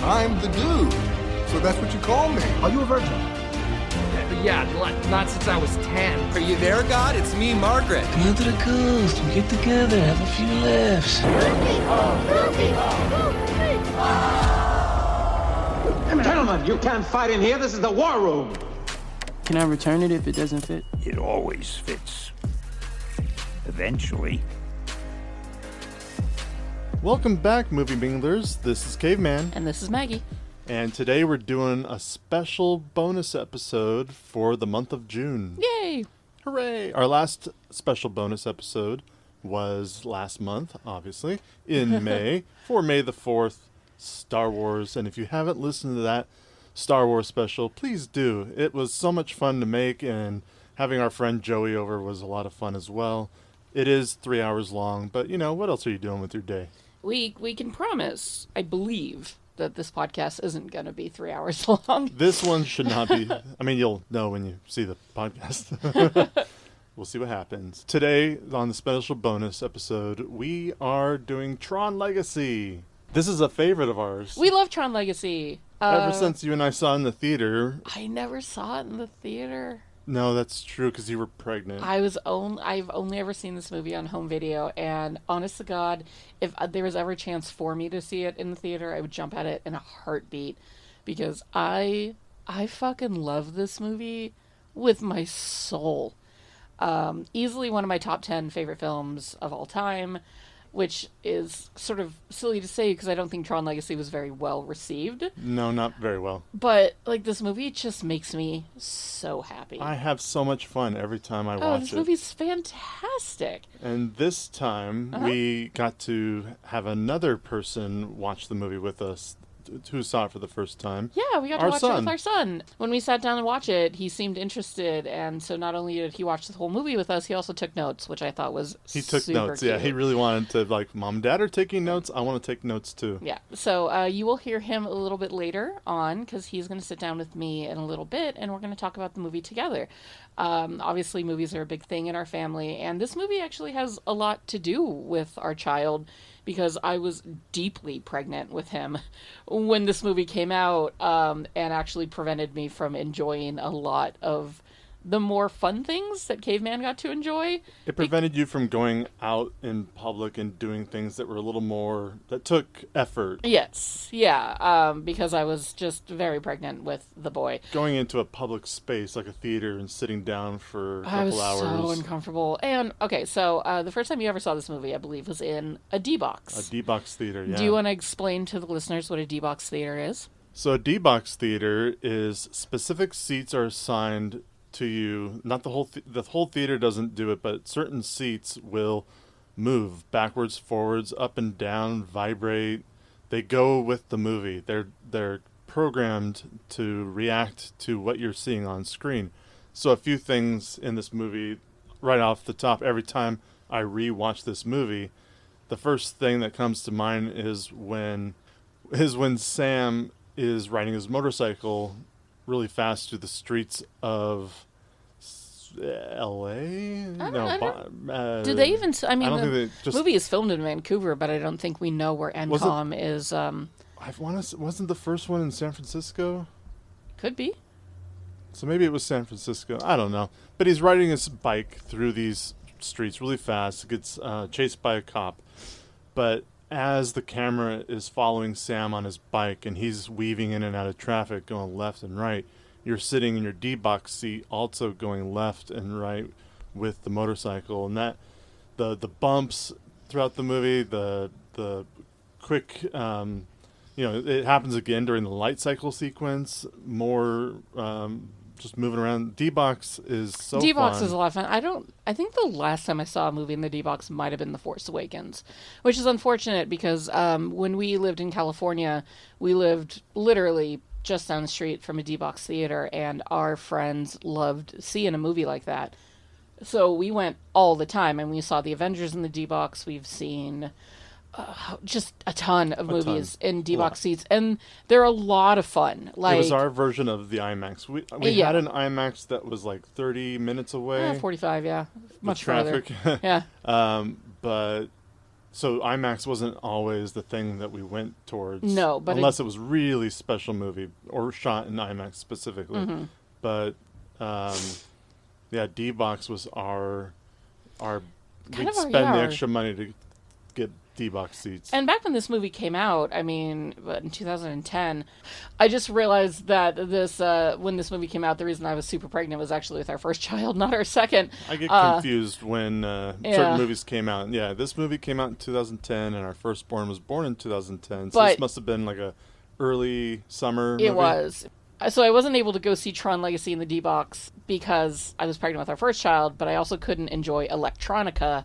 I'm the dude. So that's what you call me. Are you a virgin? Yeah, not since I was 10. Are you there, God? It's me, Margaret. Come on to the coast. We get together, have a few laughs. Gentlemen, you can't fight in here. This is the war room. Can I return it if it doesn't fit? It always fits. Eventually. Welcome back, movie minglers. This is Caveman. And this is Maggie. And today we're doing a special bonus episode for the month of June. Yay! Hooray! Our last special bonus episode was last month, obviously, in May, for May the 4th, Star Wars. And if you haven't listened to that Star Wars special, please do. It was so much fun to make, and having our friend Joey over was a lot of fun as well. It is 3 hours long, but, you know, what else are you doing with your day? We can promise, I believe, that this podcast isn't going to be 3 hours long. This one should not be. I mean, you'll know when you see the podcast. We'll see what happens. Today, on the special bonus episode, we are doing Tron Legacy. This is a favorite of ours. We love Tron Legacy. Ever since you and I saw it in the theater. I never saw it in the theater. No, that's true, because you were pregnant. I've only ever seen this movie on home video, and honest to God, if there was ever a chance for me to see it in the theater, I would jump at it in a heartbeat, because I fucking love this movie with my soul. Easily one of my top 10 favorite films of all time, which is sort of silly to say because I don't think Tron Legacy was very well received. No, not very well. But, like, this movie just makes me so happy. I have so much fun every time I watch it. Oh, this movie's fantastic. And this time, we got to have another person watch the movie with us who saw it for the first time. Yeah, we got to watch it with our son. When we sat down and watched it, he seemed interested, and so not only did he watch the whole movie with us, he also took notes, which I thought was He took super notes, cute. yeah. He really wanted to, like, Mom and Dad are taking notes. I want to take notes, too. Yeah, so you will hear him a little bit later on, because he's going to sit down with me in a little bit, and we're going to talk about the movie together. Obviously, movies are a big thing in our family, and this movie actually has a lot to do with our child, because I was deeply pregnant with him when this movie came out, and actually prevented me from enjoying a lot of the more fun things that Caveman got to enjoy. It prevented you from going out in public and doing things that were a little more, that took effort. Yes, yeah, because I was just very pregnant with the boy. Going into a public space like a theater and sitting down for a couple hours. I was so uncomfortable. And, okay, so the first time you ever saw this movie, I believe, was in a D-Box. A D-Box theater, yeah. Do you want to explain to the listeners what a D-Box theater is? So a D-Box theater is specific seats are assigned to you. Not the whole the whole theater doesn't do it, but certain seats will move backwards, forwards, up and down, vibrate. They go with the movie. They're programmed to react to what you're seeing on screen. So a few things in this movie right off the top, every time I rewatch this movie, the first thing that comes to mind is when Sam is riding his motorcycle really fast through the streets of L.A. Do they even? I mean, the movie is filmed in Vancouver, but I don't think we know where NCOM is. Wasn't the first one in San Francisco? Could be. So maybe it was San Francisco. I don't know. But he's riding his bike through these streets really fast. Gets chased by a cop. But as the camera is following Sam on his bike and he's weaving in and out of traffic, going left and right, you're sitting in your D-Box seat also going left and right with the motorcycle. And that the bumps throughout the movie, the quick, it happens again during the light cycle sequence, more just moving around. D-Box is so D-Box fun. is a lot of fun. I think the last time I saw a movie in the D-Box might have been The Force Awakens, which is unfortunate because when we lived in California, we lived literally just down the street from a D-Box theater, and our friends loved seeing a movie like that. So we went all the time, and we saw the Avengers in the D-Box. We've seen just a ton of movies in D-Box seats, and they're a lot of fun. Like, it was our version of the IMAX. We had an IMAX that was like 30 minutes away. 45, yeah. Much traffic. farther. Yeah. But So IMAX wasn't always the thing that we went towards. No, but unless it was really special movie or shot in IMAX specifically. Mm-hmm. But yeah, D-Box was our we'd spend the extra money to get D-Box seats. And back when this movie came out, I mean, in 2010, I just realized that when this movie came out, the reason I was super pregnant was actually with our first child, not our second. I get confused when certain movies came out. Yeah, this movie came out in 2010, and our firstborn was born in 2010. So this must have been like a early summer movie. It was. So I wasn't able to go see Tron Legacy in the D-Box because I was pregnant with our first child, but I also couldn't enjoy Electronica,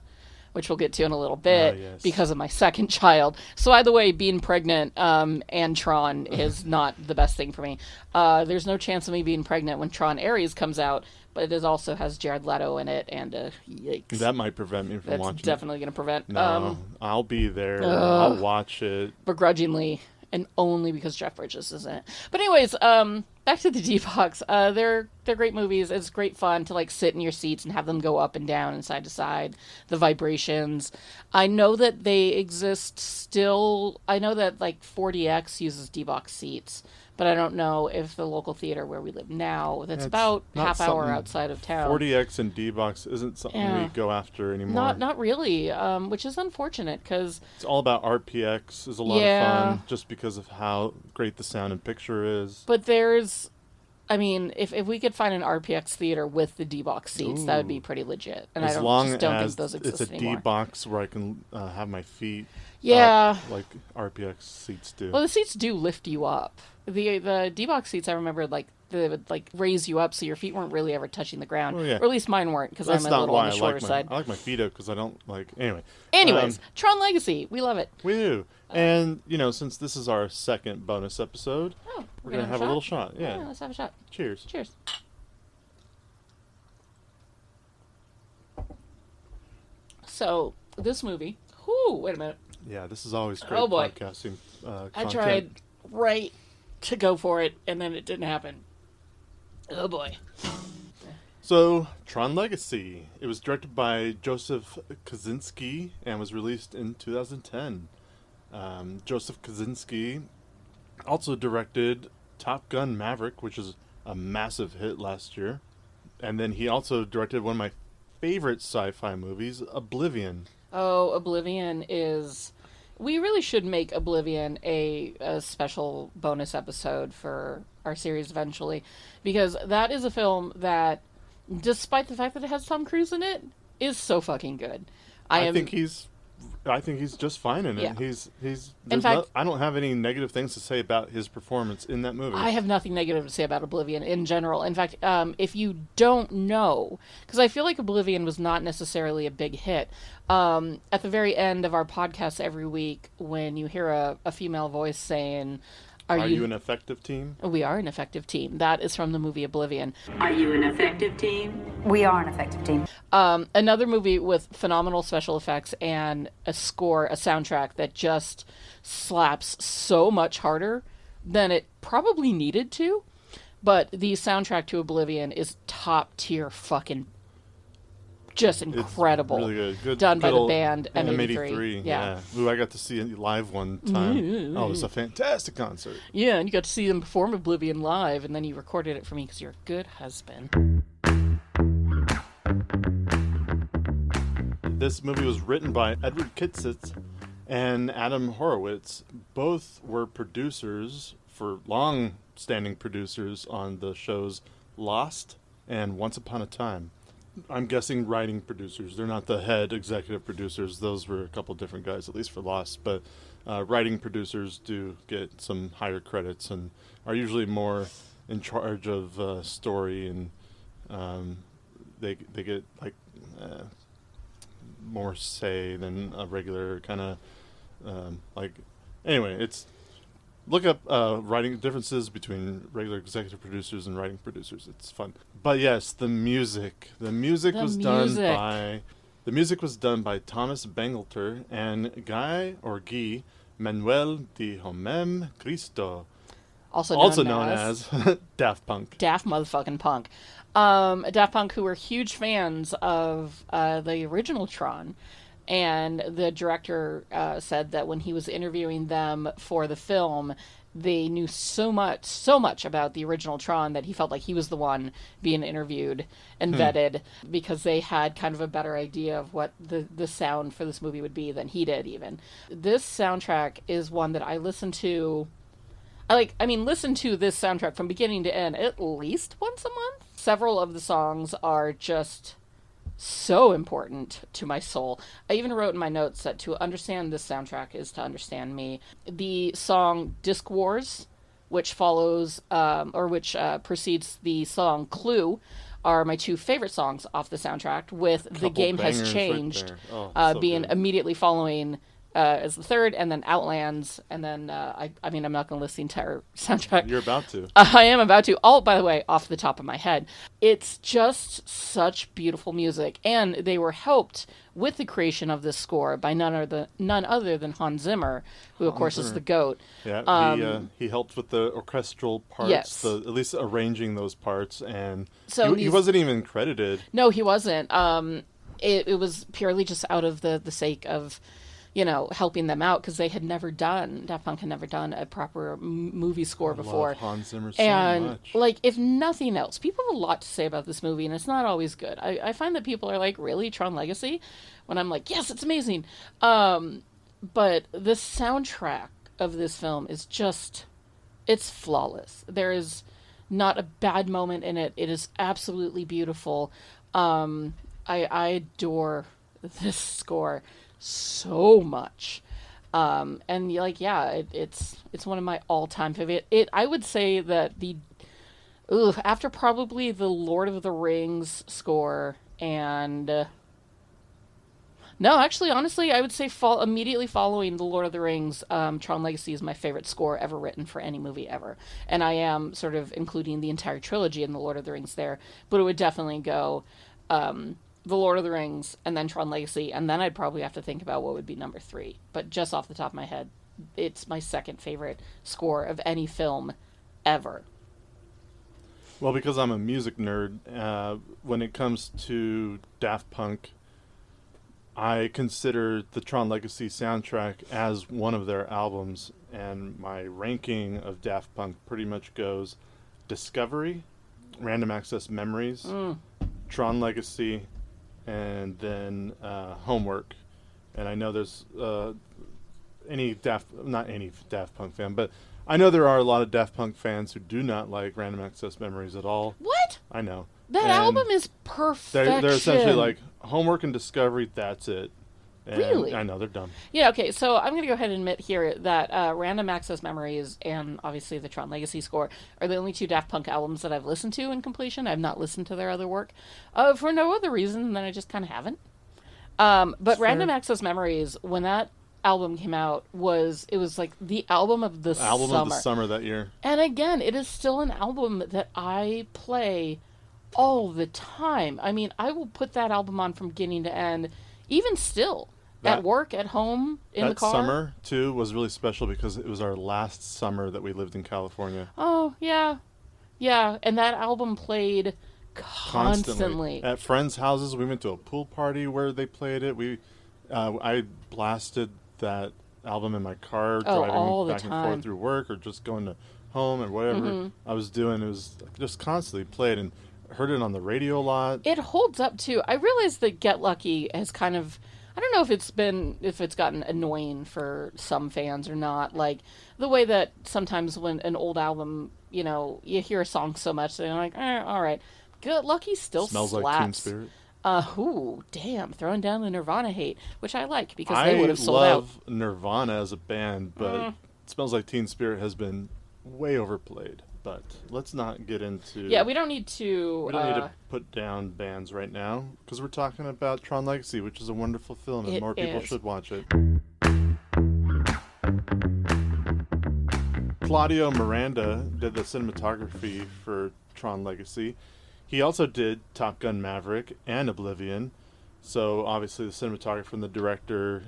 which we'll get to in a little bit, because of my second child. So either way, being pregnant and Tron is not the best thing for me. There's no chance of me being pregnant when Tron Ares comes out, but it also has Jared Leto in it, and yikes. That might prevent me from watching it. That's definitely going to prevent. No, I'll be there. I'll watch it. Begrudgingly, and only because Jeff Bridges is in it. But anyways, back to the D-Box. They're great movies. It's great fun to like sit in your seats and have them go up and down and side to side. The vibrations. I know that they exist still. I know that like 4DX uses D-Box seats, but I don't know if the local theater where we live now, that's about half hour outside of town. 4DX and D-Box isn't something we go after anymore. Not really, which is unfortunate because it's all about RPX. Is a lot of fun just because of how great the sound and picture is. But I mean, if we could find an RPX theater with the D-Box seats, that would be pretty legit. And as I long just don't as think those exist it's a anymore. D-Box where I can have my feet up, like RPX seats do. Well, the seats do lift you up. The D-Box seats, I remember, like they would like raise you up so your feet weren't really ever touching the ground. Or at least mine weren't, because I'm a little on the shorter side. I like my feet up because I don't like... Anyways, Tron Legacy. We love it. We do. And, since this is our second bonus episode, we're going to have a little shot. Yeah, let's have a shot. Cheers. Cheers. So, this movie... wait a minute. Yeah, this is always great podcasting content. I tried to go for it, and then it didn't happen. Oh, boy. So, Tron Legacy. It was directed by Joseph Kosinski and was released in 2010. Joseph Kosinski also directed Top Gun Maverick, which is a massive hit last year. And then he also directed one of my favorite sci-fi movies, Oblivion. Oh, Oblivion is... We really should make Oblivion a special bonus episode for our series eventually, because that is a film that, despite the fact that it has Tom Cruise in it, is so fucking good. I think he's just fine in it. Yeah. He's in fact, I don't have any negative things to say about his performance in that movie. I have nothing negative to say about Oblivion in general. In fact, if you don't know, because I feel like Oblivion was not necessarily a big hit, at the very end of our podcast every week, when you hear a female voice saying, Are you an effective team? We are an effective team. That is from the movie Oblivion. Are you an effective team? We are an effective team. Another movie with phenomenal special effects and a soundtrack that just slaps so much harder than it probably needed to. But the soundtrack to Oblivion is top tier fucking just incredible. It's really good. Done by the band M83. Yeah. Ooh, I got to see it live one time. Oh, it was a fantastic concert. Yeah, and you got to see them perform Oblivion live, and then you recorded it for me because you're a good husband. This movie was written by Edward Kitsit and Adam Horowitz. Both were long-standing producers on the shows Lost and Once Upon a Time. I'm guessing writing producers. They're not the head executive producers. Those were a couple different guys, at least for Lost. But writing producers do get some higher credits and are usually more in charge of story, and they get like more say than a regular kind of Anyway, it's look up writing differences between regular executive producers and writing producers. It's fun. But yes, the music. The music was done by Thomas Bangalter and Guy Manuel de Homem Cristo, also known as Daft Punk. Daft motherfucking Punk. Daft Punk, who were huge fans of the original Tron. And the director said that when he was interviewing them for the film, they knew so much about the original Tron that he felt like he was the one being interviewed and vetted, because they had kind of a better idea of what the sound for this movie would be than he did even. This soundtrack is one that I listen to. Listen to this soundtrack from beginning to end at least once a month. Several of the songs are just so important to my soul. I even wrote in my notes that to understand this soundtrack is to understand me. The song Disc Wars, which follows, precedes the song Clue, are my two favorite songs off the soundtrack, with The Game Has Changed being immediately following as the third, and then Outlands, and then I'm not going to list the entire soundtrack. You're about to. I am about to. All, by the way, off the top of my head. It's just such beautiful music, and they were helped with the creation of this score by none other than Hans Zimmer, who of course is the GOAT. Yeah, he helped with the orchestral parts, yes. At least arranging those parts, and so he wasn't even credited. No, he wasn't. It was purely just out of the sake of, helping them out, because Daft Punk had never done a proper movie score before. Love Hans Zimmer so much. If nothing else, people have a lot to say about this movie, and it's not always good. I find that people are like, really, Tron Legacy? When I'm like, yes, it's amazing. But the soundtrack of this film is it's flawless. There is not a bad moment in it. It is absolutely beautiful. I adore this score so much, it's one of my all-time favorite. I would say that after probably the Lord of the Rings score and honestly, I would say immediately following the Lord of the Rings, Tron Legacy is my favorite score ever written for any movie ever, and I am sort of including the entire trilogy in the Lord of the Rings there, but it would definitely go The Lord of the Rings, and then Tron Legacy, and then I'd probably have to think about what would be number 3. But just off the top of my head, it's my second favorite score of any film ever. Well, because I'm a music nerd, when it comes to Daft Punk, I consider the Tron Legacy soundtrack as one of their albums, and my ranking of Daft Punk pretty much goes Discovery, Random Access Memories, Tron Legacy, and then Homework. And I know there's not any Daft Punk fan, but I know there are a lot of Daft Punk fans who do not like Random Access Memories at all. What? I know. That album is perfection. They're essentially like Homework and Discovery, that's it. And really? I know, they're dumb. Yeah, okay, so I'm going to go ahead and admit here that Random Access Memories and obviously the Tron Legacy score are the only two Daft Punk albums that I've listened to in completion. I've not listened to their other work for no other reason than I just kind of haven't. But Random Access Memories, when that album came out, it was like the album of the summer that year. And again, it is still an album that I play all the time. I mean, I will put that album on from beginning to end, even still. At work, at home, in the car. That summer, too, was really special because it was our last summer that we lived in California. Oh, yeah. Yeah, and that album played constantly. At friends' houses, we went to a pool party where they played it. I blasted that album in my car, driving back and forth through work or just going to home or whatever I was doing. It was just constantly played, and heard it on the radio a lot. It holds up, too. I realize that Get Lucky has kind of... I don't know if it's gotten annoying for some fans or not. Like, the way that sometimes when an old album, you hear a song so much, they're like, all right. Get Lucky still smells slaps. Like Teen Spirit. Ooh, damn. Throwing down the Nirvana hate, which I like because they would have sold out. I love Nirvana as a band, but Smells Like Teen Spirit has been way overplayed. But let's not get into... Yeah, we don't need to... We don't need to put down bands right now, because we're talking about Tron Legacy, which is a wonderful film, and more people should watch it. Claudio Miranda did the cinematography for Tron Legacy. He also did Top Gun Maverick and Oblivion, so obviously the cinematographer and the director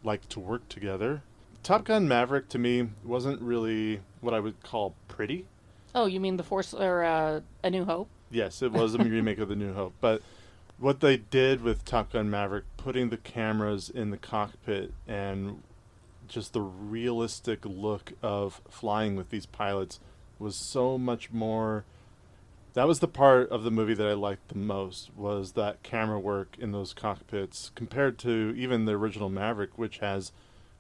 like to work together. Top Gun Maverick, to me, wasn't really what I would call pretty. Oh, you mean The Force or A New Hope? Yes, it was a remake of The New Hope. But what they did with Top Gun Maverick, putting the cameras in the cockpit and just the realistic look of flying with these pilots was so much more. That was the part of the movie that I liked the most, was that camera work in those cockpits compared to even the original Maverick, which has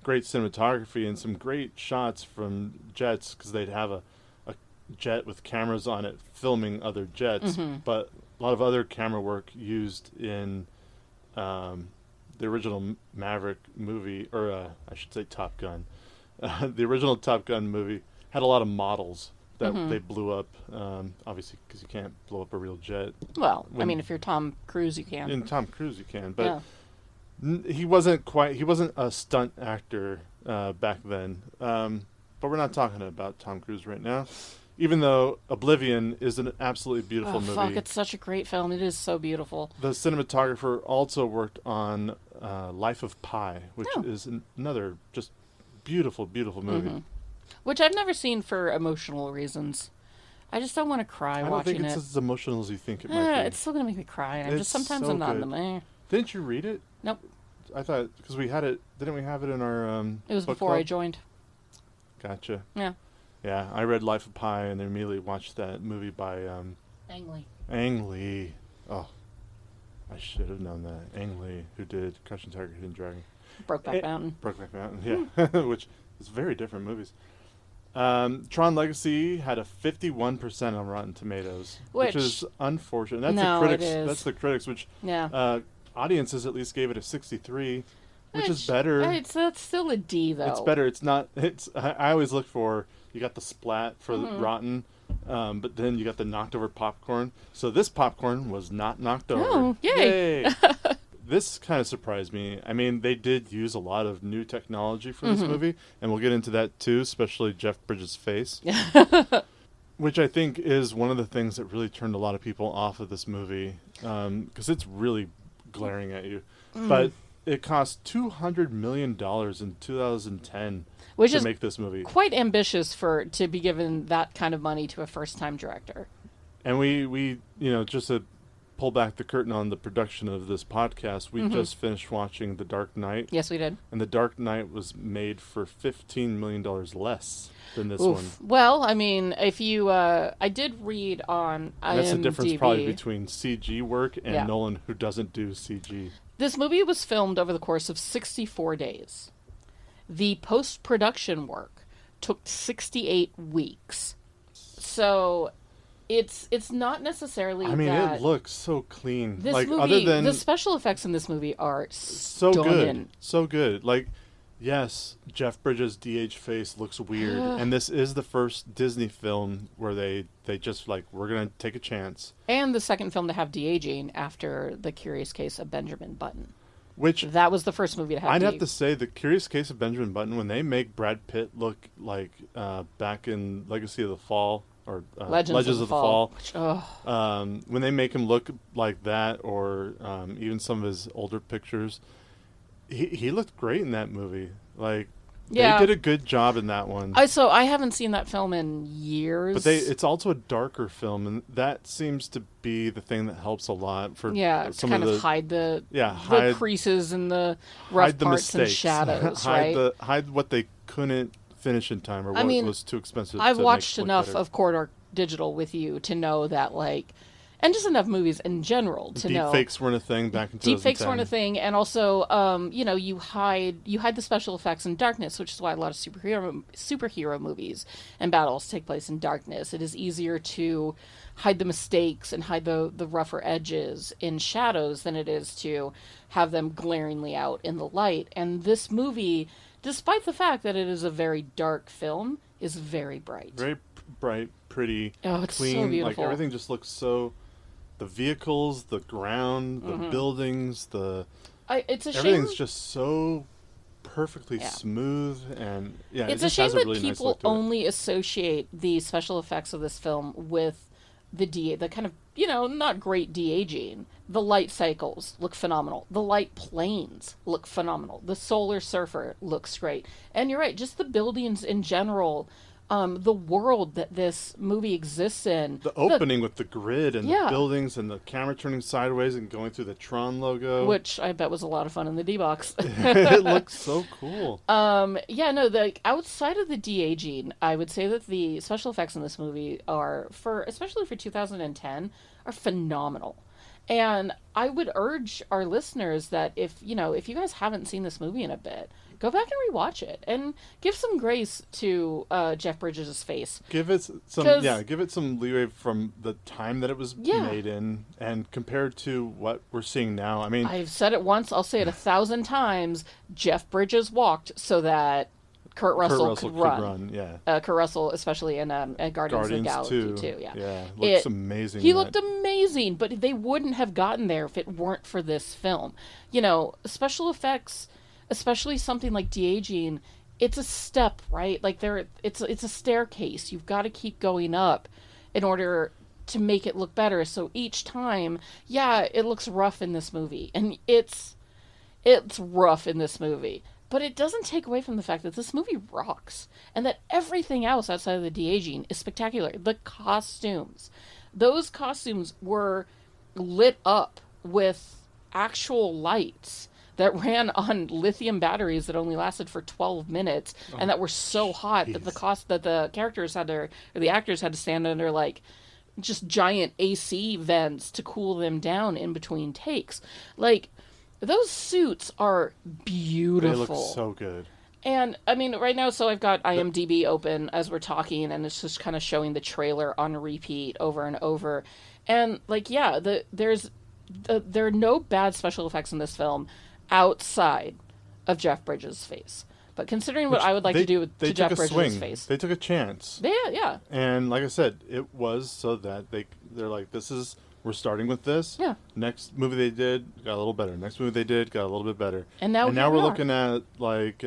great cinematography and some great shots from jets, because they'd have a jet with cameras on it filming other jets, but a lot of other camera work used in the original Maverick movie, or I should say Top Gun. The original Top Gun movie had a lot of models that they blew up, obviously because you can't blow up a real jet. Well, I mean, if you're Tom Cruise, you can. In Tom Cruise, you can, but he wasn't a stunt actor back then. But we're not talking about Tom Cruise right now. Even though Oblivion is an absolutely beautiful movie. Fuck, it's such a great film. It is so beautiful. The cinematographer also worked on Life of Pi, which is another just beautiful, beautiful movie. Which I've never seen for emotional reasons. I just don't want to cry watching it. I don't think it's as emotional as you think it might be. It's still going to make me cry. And sometimes I'm not in the mood. Didn't you read it? Nope. I thought, because we had it, didn't we have it in our It was book before club? I joined. Gotcha. Yeah. Yeah, I read Life of Pi and then immediately watched that movie by Ang Lee. Oh, I should have known that. Ang Lee, who did Crouching Tiger, Hidden Dragon. Brokeback Mountain. Brokeback Mountain, yeah. Which is very different movies. Tron Legacy had a 51% on Rotten Tomatoes, which is unfortunate. That's the critics. That's the critics. Which audiences at least gave it a 63, which is better. That's still a D though. It's better. It's not. I always look for, you got the splat for the rotten, but then you got the knocked over popcorn. So this popcorn was not knocked over. Oh, yay! This kind of surprised me. I mean, they did use a lot of new technology for this movie, and we'll get into that too, especially Jeff Bridges' face, which I think is one of the things that really turned a lot of people off of this movie, because it's really glaring at you. But it cost $200 million in 2010 to make this movie. Quite ambitious to be given that kind of money to a first-time director. And we just to pull back the curtain on the production of this podcast, we just finished watching The Dark Knight. Yes, we did. And The Dark Knight was made for $15 million less than this one. Well, I mean, if you... I did read on IMDb... That's the difference probably between CG work and Nolan, who doesn't do CG. This movie was filmed over the course of 64 days. The post-production work took 68 weeks. So... It's not necessarily. I mean, it looks so clean. This like, movie, other than the special effects in this movie are so good, so good. Like, yes, Jeff Bridges' DH face looks weird, and this is the first Disney film where they just like, we're gonna take a chance. And the second film to have de-aging after The Curious Case of Benjamin Button. Which that was the first movie to have. I'd have to say, The Curious Case of Benjamin Button, when they make Brad Pitt look like back in Legacy of the Fall. Or Legends of the Fall. When they make him look like that, or even some of his older pictures, he looked great in that movie. Like, they did a good job in that one. So I haven't seen that film in years. But it's also a darker film, and that seems to be the thing that helps a lot for some kind of hide the creases and the rough parts and shadows, right? Hide what they couldn't finish in time, or what was too expensive. I've watched enough of Corridor Digital with you to know that, like, and just enough movies in general to know deepfakes weren't a thing back in 2010. Deepfakes weren't a thing, and also, you hide the special effects in darkness, which is why a lot of superhero movies and battles take place in darkness. It is easier to hide the mistakes and hide the rougher edges in shadows than it is to have them glaringly out in the light. And this movie, despite the fact that it is a very dark film, is very bright. Very bright, pretty, it's clean. So beautiful. Like, everything just looks so... The vehicles, the ground, the buildings, everything's just so perfectly smooth, and it's it a shame has a that really nice people look to it. only associate the special effects of this film with the kind of, not great de-aging. The light cycles look phenomenal. The light planes look phenomenal. The Solar Surfer looks great. And you're right, just the buildings in general the world that this movie exists in. The opening with the grid and Yeah. the buildings and the camera turning sideways and going through the Tron logo. Which I bet was a lot of fun in the D-Box. It looks so cool. Outside of the de-aging, I would say that the special effects in this movie are, especially for 2010, are phenomenal. And I would urge our listeners that if you guys haven't seen this movie in a bit, go back and rewatch it and give some grace to Jeff Bridges' face. Give it some leeway from the time that it was made in, and compared to what we're seeing now. I mean, I've said it once, I'll say it 1,000 times. Jeff Bridges walked so that Kurt Russell could run. Kurt Russell, especially in Guardians of the Galaxy too. Yeah, looks amazing. He looked amazing, but they wouldn't have gotten there if it weren't for this film. Special effects, especially something like de-aging, it's a step, right? Like it's a staircase. You've got to keep going up in order to make it look better. So each time, it looks rough in this movie, and it's rough in this movie. But it doesn't take away from the fact that this movie rocks, and that everything else outside of the de-aging is spectacular. The costumes. Those costumes were lit up with actual lights that ran on lithium batteries that only lasted for 12 minutes, and that were so hot that the actors had to stand under like just giant AC vents to cool them down in between takes. Like, those suits are beautiful. They look so good. And, I mean, right now, so I've got IMDb open as we're talking, and it's just kind of showing the trailer on repeat over and over. And, like, there are no bad special effects in this film outside of Jeff Bridges' face. But considering what I would like to do to Jeff Bridges' face. They took a chance. Yeah. And, like I said, it was so that they're like, we're starting with this. Yeah. Next movie they did got a little better. Next movie they did got a little bit better. And now we're looking at like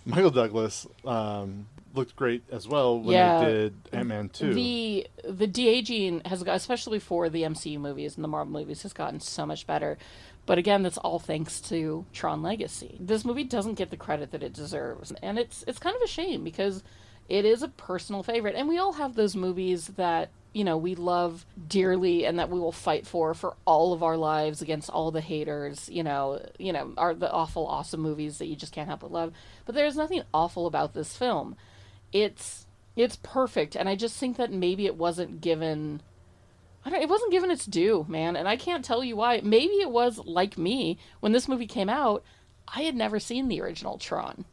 Michael Douglas looked great as well when they did Ant-Man 2. The de-aging has got, especially for the MCU movies and the Marvel movies, has gotten so much better. But again, that's all thanks to Tron Legacy. This movie doesn't get the credit that it deserves, and it's kind of a shame because it is a personal favorite, and we all have those movies that we love dearly and that we will fight for all of our lives against all the haters, are the awful, awesome movies that you just can't help but love. But there's nothing awful about this film. It's perfect. And I just think that maybe it wasn't given its due, man. And I can't tell you why. Maybe it was like me. When this movie came out, I had never seen the original Tron.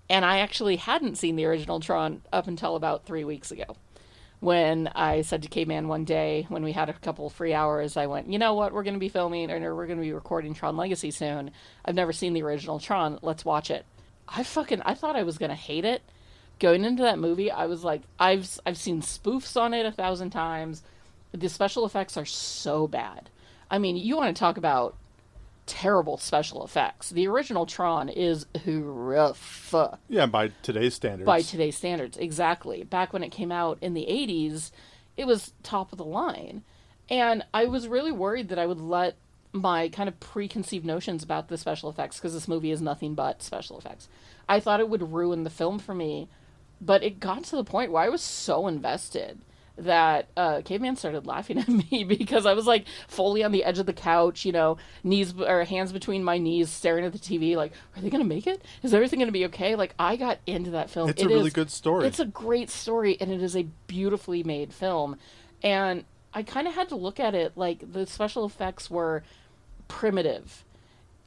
And I actually hadn't seen the original Tron up until about 3 weeks ago. When I said to Caveman one day, when we had a couple free hours, I went, you know what, we're going to be filming, or we're going to be recording Tron Legacy soon. I've never seen the original Tron. Let's watch it. I thought I was going to hate it. Going into that movie, I was like, I've seen spoofs on it 1,000 times. The special effects are so bad. I mean, you want to talk about terrible special effects. The original Tron is rough. Yeah, by today's standards. Exactly. Back when it came out in the 80s, it was top of the line. And I was really worried that I would let my kind of preconceived notions about the special effects, because this movie is nothing but special effects. I thought it would ruin the film for me, but it got to the point where I was so invested that Caveman started laughing at me because I was like fully on the edge of the couch, hands between my knees, staring at the TV like, are they going to make it? Is everything going to be okay? Like, I got into that film. It's a really good story. It's a great story, and it is a beautifully made film. And I kind of had to look at it like the special effects were primitive.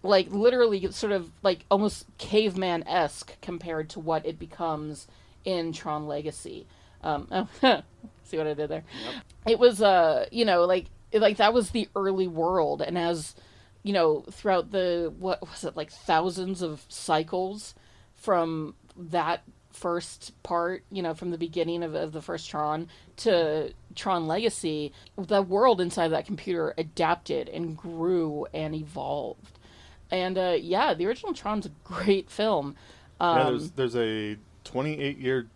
Like, literally sort of like almost Caveman-esque compared to what it becomes in Tron Legacy. See what I did there? Yep. It was, like that was the early world. And as, throughout thousands of cycles from that first part, from the beginning of the first Tron to Tron Legacy, the world inside of that computer adapted and grew and evolved. And, the original Tron's a great film. There's a 28-year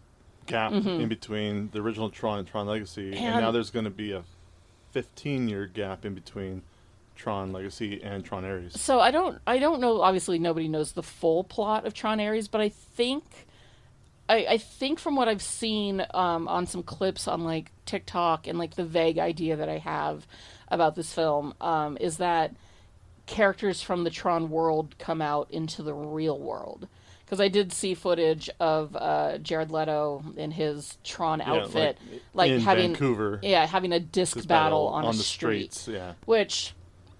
gap in between the original Tron and Tron Legacy, and now there's going to be a 15-year gap in between Tron Legacy and Tron Ares. So I don't know, obviously nobody knows the full plot of Tron Ares, but I think I think from what I've seen on some clips on like TikTok and like the vague idea that I have about this film is that characters from the Tron world come out into the real world. Because I did see footage of Jared Leto in his Tron outfit, like in having Vancouver, having a disc battle on a the street, streets, yeah. Which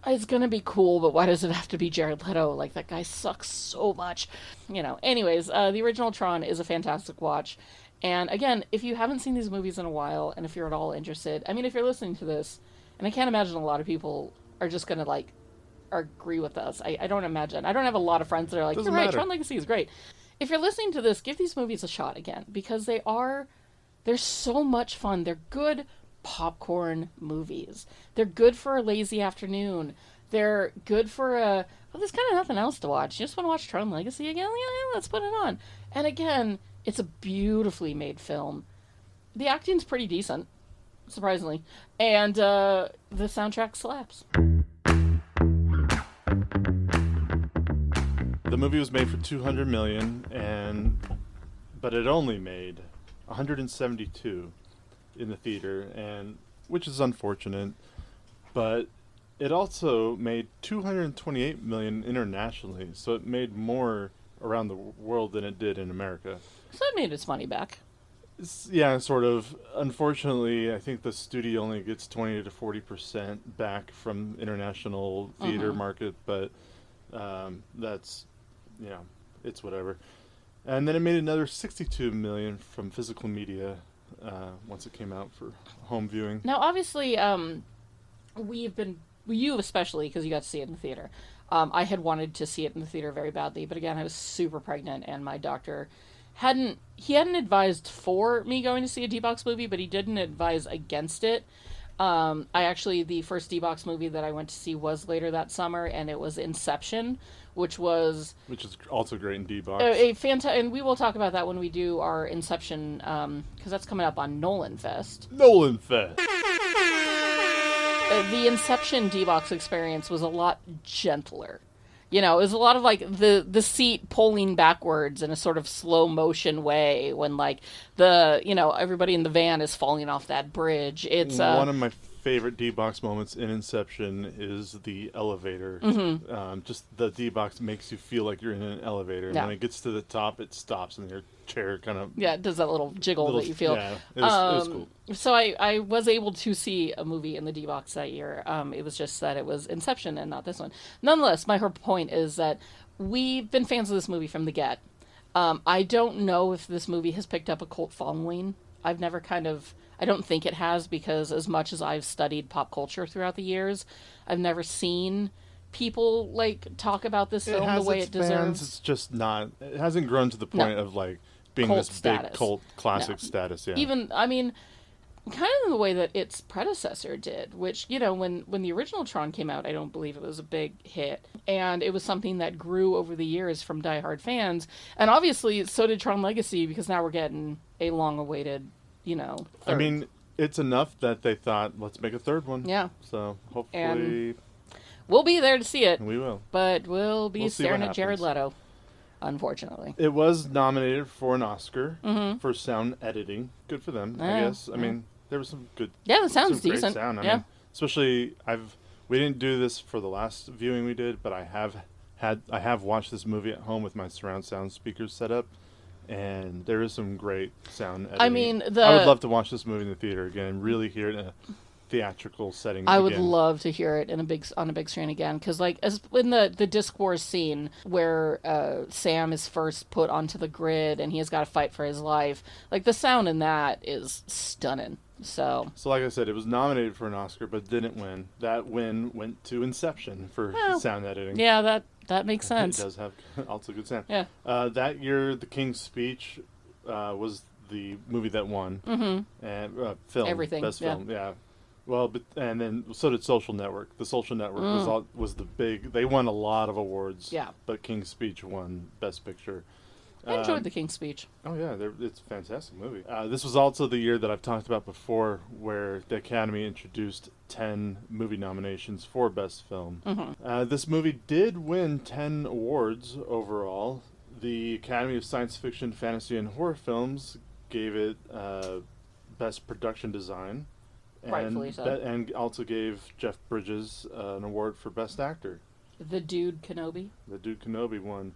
is gonna be cool, but why does it have to be Jared Leto? Like, that guy sucks so much, you know. Anyways, the original Tron is a fantastic watch, and again, if you haven't seen these movies in a while, and if you're at all interested, I mean, if you're listening to this, and I can't imagine a lot of people are just gonna like agree with us. I don't imagine. I don't have a lot of friends that are like, you're right, Tron Legacy is great. If you're listening to this, give these movies a shot again, because they're so much fun. They're good popcorn movies. They're good for a lazy afternoon. They're good for there's kind of nothing else to watch. You just want to watch Tron Legacy again? Yeah, let's put it on. And again, it's a beautifully made film. The acting's pretty decent, surprisingly. And the soundtrack slaps. The movie was made for $200 million, but it only made 172 in the theater, and which is unfortunate. But it also made $228 million internationally, so it made more around the world than it did in America. So it made its money back. Yeah, sort of. Unfortunately, I think the studio only gets 20 to 40% back from international theater market, but that's, you know, it's whatever. And then it made another $62 million from physical media once it came out for home viewing. Now, obviously, you especially, because you got to see it in the theater. I had wanted to see it in the theater very badly, but again, I was super pregnant, and my doctor hadn't advised for me going to see a D-Box movie, but he didn't advise against it. The first D-Box movie that I went to see was later that summer, and it was Inception, which is also great in D-Box. And we will talk about that when we do our Inception, because that's coming up on Nolan Fest. Nolan Fest. The Inception D-Box experience was a lot gentler. You know, it was a lot of like the seat pulling backwards in a sort of slow motion way when like everybody in the van is falling off that bridge. It's one of my favorite D-Box moments in Inception is the elevator. Just the D-Box makes you feel like you're in an elevator. And when it gets to the top, it stops and your chair kind of... Yeah, it does that little jiggle that you feel. Yeah, it was cool. So I was able to see a movie in the D-Box that year. It was just that it was Inception and not this one. Nonetheless, my whole point is that we've been fans of this movie from the get. I don't know if this movie has picked up a cult following. I don't think it has, because as much as I've studied pop culture throughout the years, I've never seen people like talk about this film the way it deserves. It's just not. It hasn't grown to the point of like being cult this status. Big cult classic status. Yeah. Even, I mean, kind of in the way that its predecessor did, which, you know, when the original Tron came out, I don't believe it was a big hit, and it was something that grew over the years from diehard fans, and obviously so did Tron Legacy, because now we're getting a long-awaited, third. I mean, it's enough that they thought, let's make a third one. Yeah. So hopefully... And we'll be there to see it. We will. But we'll be staring at Jared happens. Leto, unfortunately. It was nominated for an Oscar for sound editing. Good for them, I guess. I mean, there was some good... Yeah, the sound's some great decent. Sound. I yeah. mean, especially, we didn't do this for the last viewing we did, but I have watched this movie at home with my surround sound speakers set up, and there is some great sound editing. I mean, I would love to watch this movie in the theater again and really hear it in a theatrical setting. I would love to hear it on a big screen again, because like as in the Disc Wars scene where Sam is first put onto the grid and he has got to fight for his life, like the sound in that is stunning. So like I said, it was nominated for an Oscar but didn't win. That win went to Inception for sound editing. Yeah, that makes sense. It does have also good sound. Yeah. That year, The King's Speech was the movie that won. And film, everything, best film, yeah. Well, and then so did Social Network. The Social Network was the big. They won a lot of awards. Yeah. But King's Speech won Best Picture. I enjoyed The King's Speech. Oh yeah, it's a fantastic movie. This was also the year that I've talked about before, where the Academy introduced 10 movie nominations for Best Film. This movie did win 10 awards overall. The Academy of Science Fiction, Fantasy, and Horror Films gave it Best Production Design. Rightfully so. And also gave Jeff Bridges an award for Best Actor. The Dude Kenobi. The Dude Kenobi won.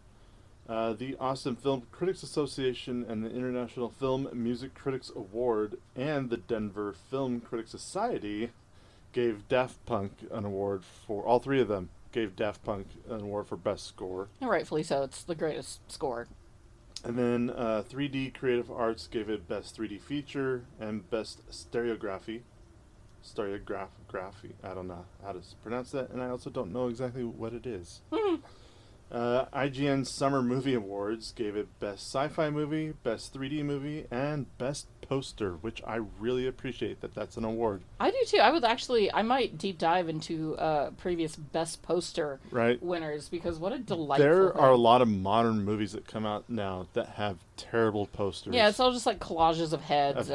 The Austin Film Critics Association and the International Film Music Critics Award and the Denver Film Critics Society gave Daft Punk an award for... All three of them gave Daft Punk an award for Best Score. And rightfully so. It's the greatest score. And then 3D Creative Arts gave it Best 3D Feature and Best Stereography. Stereography. I don't know how to pronounce that, and I also don't know exactly what it is. IGN Summer Movie Awards gave it Best Sci-Fi Movie, Best 3D Movie, and Best Poster, which I really appreciate that that's an award. I do too. I might deep dive into previous Best Poster winners, because what a delightful There thing. are a lot of modern movies that come out now that have terrible posters. Yeah, it's all just like collages of heads.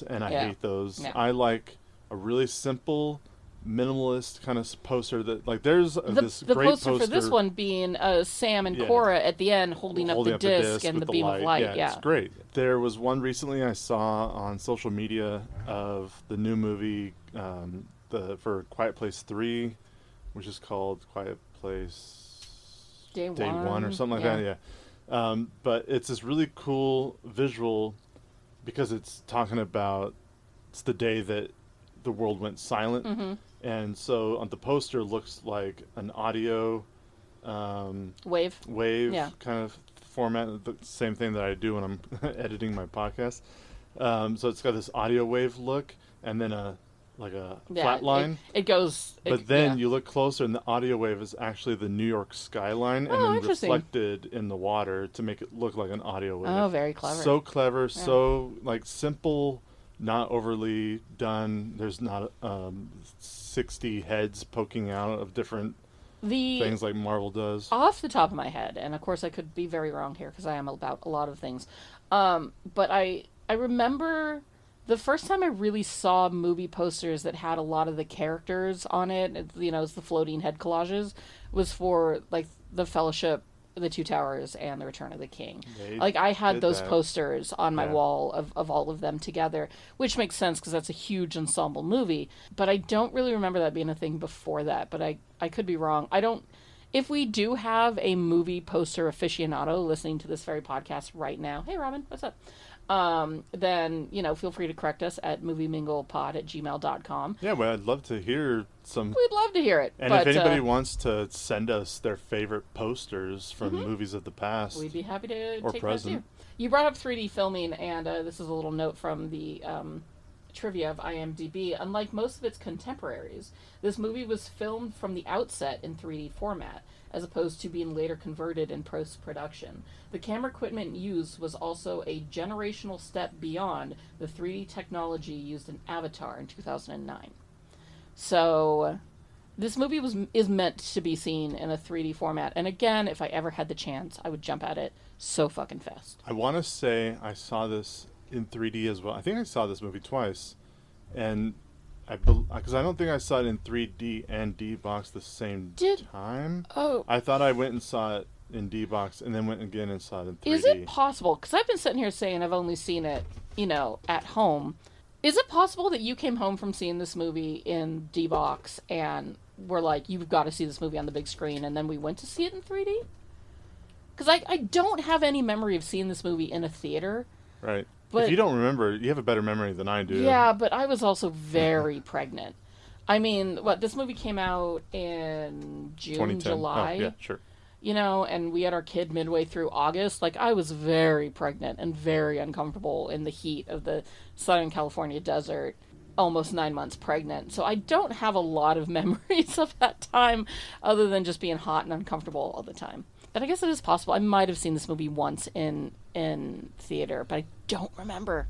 And I hate those. Yeah. I like a really simple, minimalist kind of poster that, like, there's this the great poster for this one being Sam and Cora at the end holding up the disc and the beam of light. Yeah, it's great. There was one recently I saw on social media of the new movie for Quiet Place 3, which is called Quiet Place Day One or something like that. Yeah, but it's this really cool visual because it's talking about it's the day that the world went silent. Mm-hmm. And so on the poster looks like an audio wave kind of format, the same thing that I do when I'm editing my podcast. So it's got this audio wave look and then a flat line. It goes... But then you look closer and the audio wave is actually the New York skyline and then reflected in the water to make it look like an audio wave. Oh, very clever. So clever, so like simple, not overly done. There's not 60 heads poking out of different things like Marvel does. Off the top of my head, and of course I could be very wrong here because I am about a lot of things, but I remember the first time I really saw movie posters that had a lot of the characters on it, you know, it's the floating head collages, was for like The Fellowship, The Two Towers, and The Return of the King. Like, I had those posters on my wall of all of them together, which makes sense because that's a huge ensemble movie. But I don't really remember that being a thing before that, but I could be wrong. If we do have a movie poster aficionado listening to this very podcast right now, hey Robin, what's up? Then, you know, feel free to correct us at movieminglepod@gmail.com. Yeah, well, I'd love to hear some... We'd love to hear it. And if anybody wants to send us their favorite posters from movies of the past... We'd be happy to take present. that too. You brought up 3D filming, and this is a little note from the trivia of IMDb. Unlike most of its contemporaries, this movie was filmed from the outset in 3D format, as opposed to being later converted in post-production. The camera equipment used was also a generational step beyond the 3D technology used in Avatar in 2009. So, this movie is meant to be seen in a 3D format, and again, if I ever had the chance, I would jump at it so fucking fast. I want to say I saw this in 3D as well. I think I saw this movie twice, and because I don't think I saw it in 3D and D-Box the same time. Oh. I thought I went and saw it in D-Box and then went again and saw it in 3D. Is it possible, because I've been sitting here saying I've only seen it, you know, at home. Is it possible that you came home from seeing this movie in D-Box and were like, you've got to see this movie on the big screen, and then we went to see it in 3D? Because I don't have any memory of seeing this movie in a theater. Right. But, if you don't remember, you have a better memory than I do. Yeah, but I was also very pregnant. I mean, this movie came out in June, July. Oh, yeah, sure. You know, and we had our kid midway through August. Like, I was very pregnant and very uncomfortable in the heat of the Southern California desert, almost 9 months pregnant. So I don't have a lot of memories of that time other than just being hot and uncomfortable all the time. But I guess it is possible. I might have seen this movie once in theater, but I don't remember.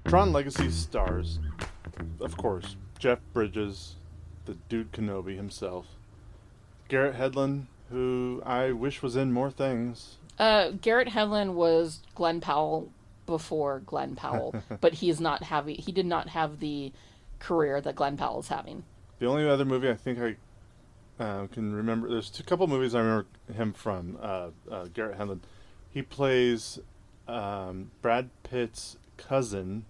Tron Legacy stars, of course, Jeff Bridges, the Dude Kenobi himself, Garrett Hedlund, who I wish was in more things. Garrett Hedlund was Glenn Powell before Glenn Powell, but he did not have the career that Glenn Powell is having. The only other movie I think can remember. There's a couple movies I remember him from. Garrett Hedlund. He plays Brad Pitt's cousin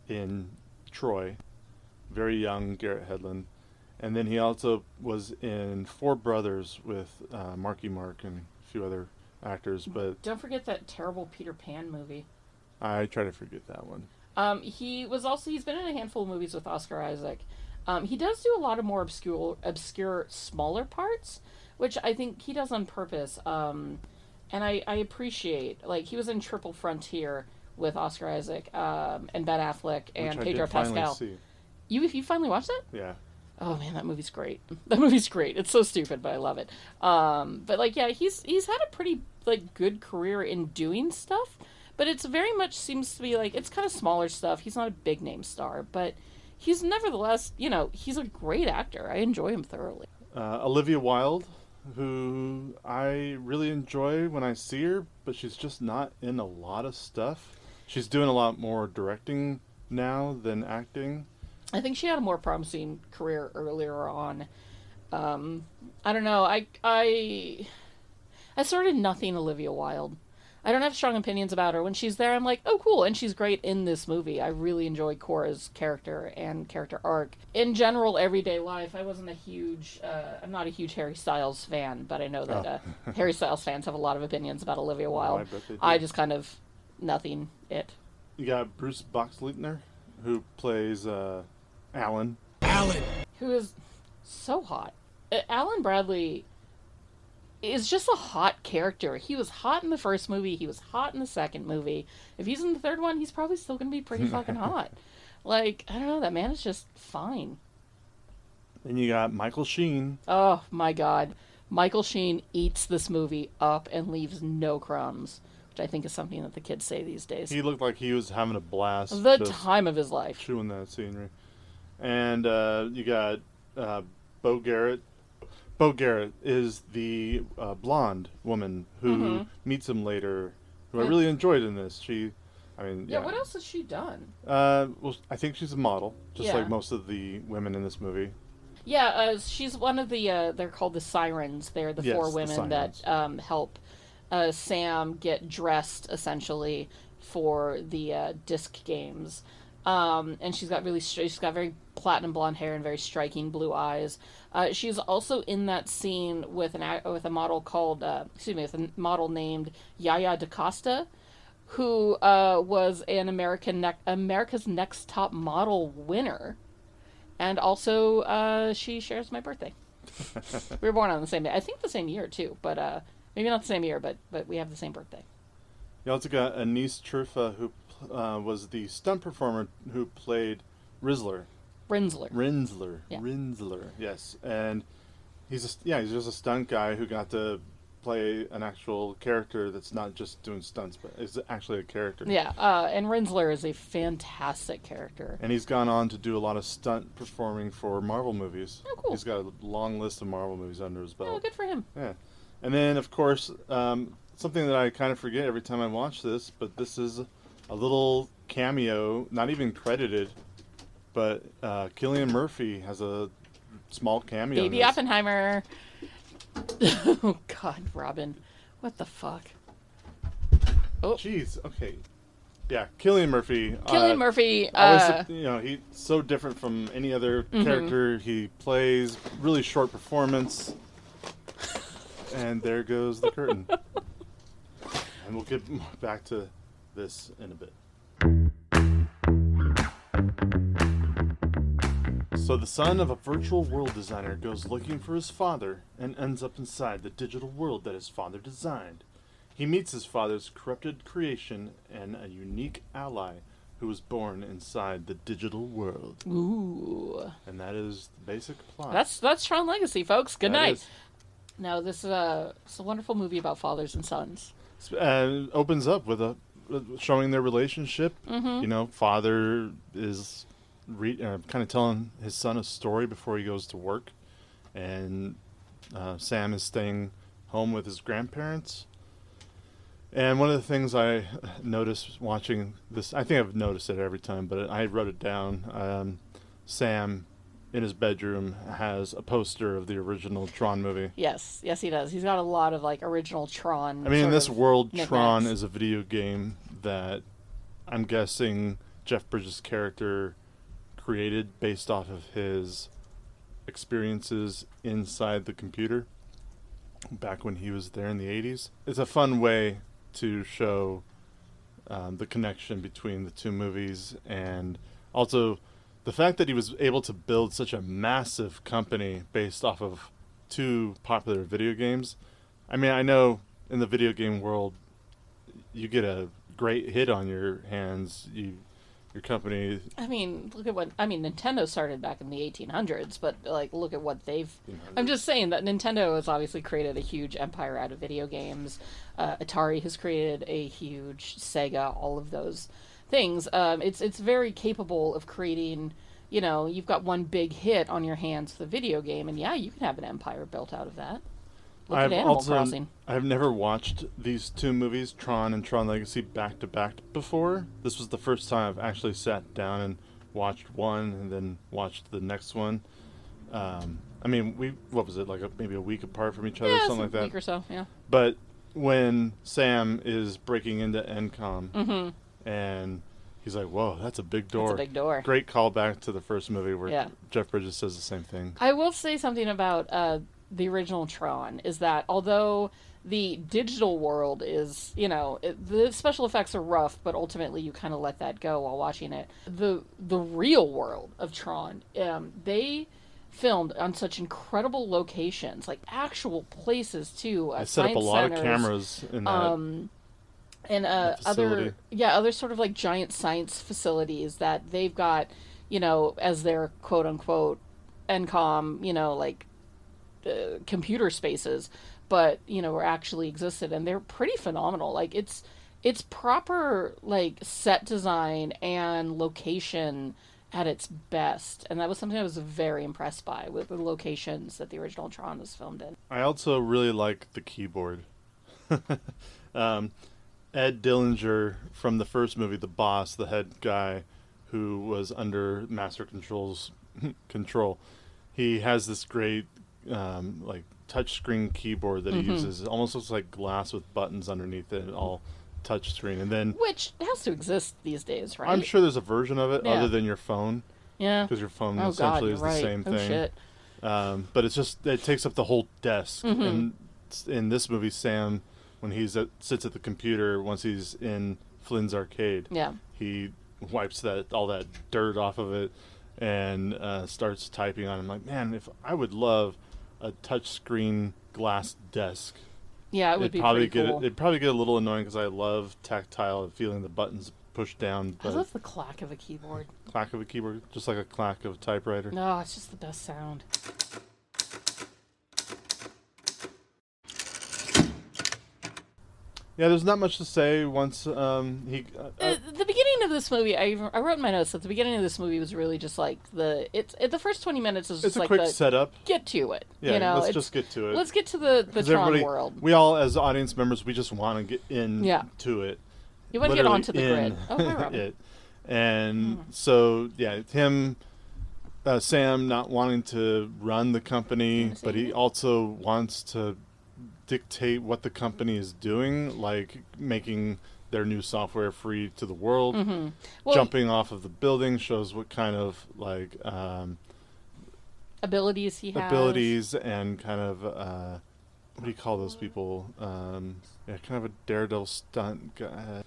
in Troy. Very young Garrett Hedlund. And then he also was in Four Brothers with Marky Mark and a few other actors. But don't forget that terrible Peter Pan movie. I try to forget that one. He's been in a handful of movies with Oscar Isaac. He does do a lot of more obscure, smaller parts, which I think he does on purpose. And I appreciate. Like, he was in Triple Frontier with Oscar Isaac, and Ben Affleck, and Which Pedro I did finally Pascal. see. You finally watched that? Yeah. Oh man, that movie's great. That movie's great. It's so stupid, but I love it. But like, yeah, he's had a pretty like good career in doing stuff, but it's very much seems to be like it's kind of smaller stuff. He's not a big name star, but he's nevertheless, he's a great actor. I enjoy him thoroughly. Olivia Wilde, who I really enjoy when I see her, but she's just not in a lot of stuff. She's doing a lot more directing now than acting. I think she had a more promising career earlier on. I don't know. I started nothing Olivia Wilde. I don't have strong opinions about her. When she's there, I'm like, oh, cool. And she's great in this movie. I really enjoy Cora's character and character arc. In general, everyday life, I wasn't I'm not a huge Harry Styles fan, but I know that Harry Styles fans have a lot of opinions about Olivia Wilde. I bet they do. I just kind of nothing it. You got Bruce Boxleitner, who plays Alan. Who is so hot. Alan Bradley is just a hot character. He was hot in the first movie. He was hot in the second movie. If he's in the third one, he's probably still going to be pretty fucking hot. Like, I don't know. That man is just fine. Then you got Michael Sheen. Oh, my God. Michael Sheen eats this movie up and leaves no crumbs, which I think is something that the kids say these days. He looked like he was having a blast. The time of his life. Chewing that scenery. And you got Bo Garrett. Bo Garrett is the blonde woman who meets him later, who I really enjoyed in this. Yeah, what else has she done? Well, I think she's a model, just Yeah. like most of the women in this movie. Yeah, she's one of the, they're called the Sirens. They're the four women that help Sam get dressed, essentially, for the disc games. And she's got very platinum blonde hair and very striking blue eyes. She's also in that scene with a model called with a model named Yaya DaCosta, who was an America's Next Top Model winner, and also she shares my birthday. We were born on the same day. I think the same year too, but maybe not the same year, but we have the same birthday. You also got Anise Truffa, who was the stunt performer who played Rinsler. Yeah. Rinsler, yes. And he's just a stunt guy who got to play an actual character that's not just doing stunts, but is actually a character. Yeah, and Rinsler is a fantastic character. And he's gone on to do a lot of stunt performing for Marvel movies. Oh, cool. He's got a long list of Marvel movies under his belt. Oh, good for him. Yeah. And then, of course, something that I kind of forget every time I watch this, but this is a little cameo, not even credited, but Cillian Murphy has a small cameo. Baby Oppenheimer. Oh, God, Robin. What the fuck? Oh. Jeez, okay. Yeah, Cillian Murphy. Murphy. He's so different from any other character he plays. Really short performance. And there goes the curtain. And we'll get back to this in a bit. So the son of a virtual world designer goes looking for his father and ends up inside the digital world that his father designed. He meets his father's corrupted creation and a unique ally who was born inside the digital world. Ooh. And that is the basic plot. That's Tron Legacy, folks. Good night. Is. Now, this is it's a wonderful movie about fathers and sons. Opens up with showing their relationship. Father is kind of telling his son a story before he goes to work, and Sam is staying home with his grandparents. And one of the things I noticed watching this, I think I've noticed it every time, but I wrote it down. Sam in his bedroom has a poster of the original Tron movie. Yes, he does. He's got a lot of like original Tron. I mean, in this world, knickknacks. Tron is a video game that I'm guessing Jeff Bridges' character created based off of his experiences inside the computer back when he was there in the 80s. It's a fun way to show the connection between the two movies, and also the fact that he was able to build such a massive company based off of two popular video games. I mean, I know in the video game world, you get a great hit on your hands, your company. I mean, Nintendo started back in the 1800s, but like, look at what they've. I'm just saying that Nintendo has obviously created a huge empire out of video games. Atari has created a huge, Sega, all of those things. It's very capable of creating. You know, you've got one big hit on your hands with a video game, and yeah, you can have an empire built out of that. Look at Animal Crossing. I've never watched these two movies, Tron and Tron Legacy, back to back before. This was the first time I've actually sat down and watched one and then watched the next one. I mean, what was it, like maybe a week apart from each other, something like that? A week or so, yeah. But when Sam is breaking into NCOM and he's like, whoa, that's a big door. That's a big door. Great callback to the first movie where Jeff Bridges says the same thing. I will say something about the original Tron, is that although the digital world is, the special effects are rough, but ultimately you kind of let that go while watching it. The real world of Tron, they filmed on such incredible locations, like actual places too. I set up a lot of cameras in that. And other sort of like giant science facilities that they've got, as their quote unquote NCOM, like computer spaces, but were actually existed, and they're pretty phenomenal. Like it's proper like set design and location at its best, and that was something I was very impressed by with the locations that the original Tron was filmed in. I also really like the keyboard. Ed Dillinger from the first movie, the boss, the head guy who was under Master Control's control, he has this great like touchscreen keyboard that he uses. It almost looks like glass with buttons underneath it, all touchscreen. And then, which has to exist these days, right? I'm sure there's a version of it other than your phone. Yeah, because your phone essentially is the same thing. Shit. But it takes up the whole desk. And in this movie, Sam, when he sits at the computer, once he's in Flynn's arcade, he wipes all that dirt off of it and starts typing on it. I'm like, man, if I would love a touchscreen glass desk. Yeah, it would be pretty cool. It'd probably get a little annoying because I love tactile and feeling the buttons push down. I love the clack of a keyboard. Clack of a keyboard? Just like a clack of a typewriter? No, it's just the best sound. Yeah, there's not much to say once he... the beginning of this movie, I wrote in my notes that the beginning of this movie was really just like the first 20 minutes is just like a quick setup. Get to it. Yeah, let's just get to it. Let's get to the Tron world. We all, as audience members, we just want to get into it. You want to get onto the grid. Oh, hi, Robin. And so, him... Sam not wanting to run the company, but he also wants to dictate what the company is doing, like making their new software free to the world. Well, jumping off of the building shows what kind of like abilities he has. Abilities and kind of what do you call those people? Kind of a daredevil stunt guy.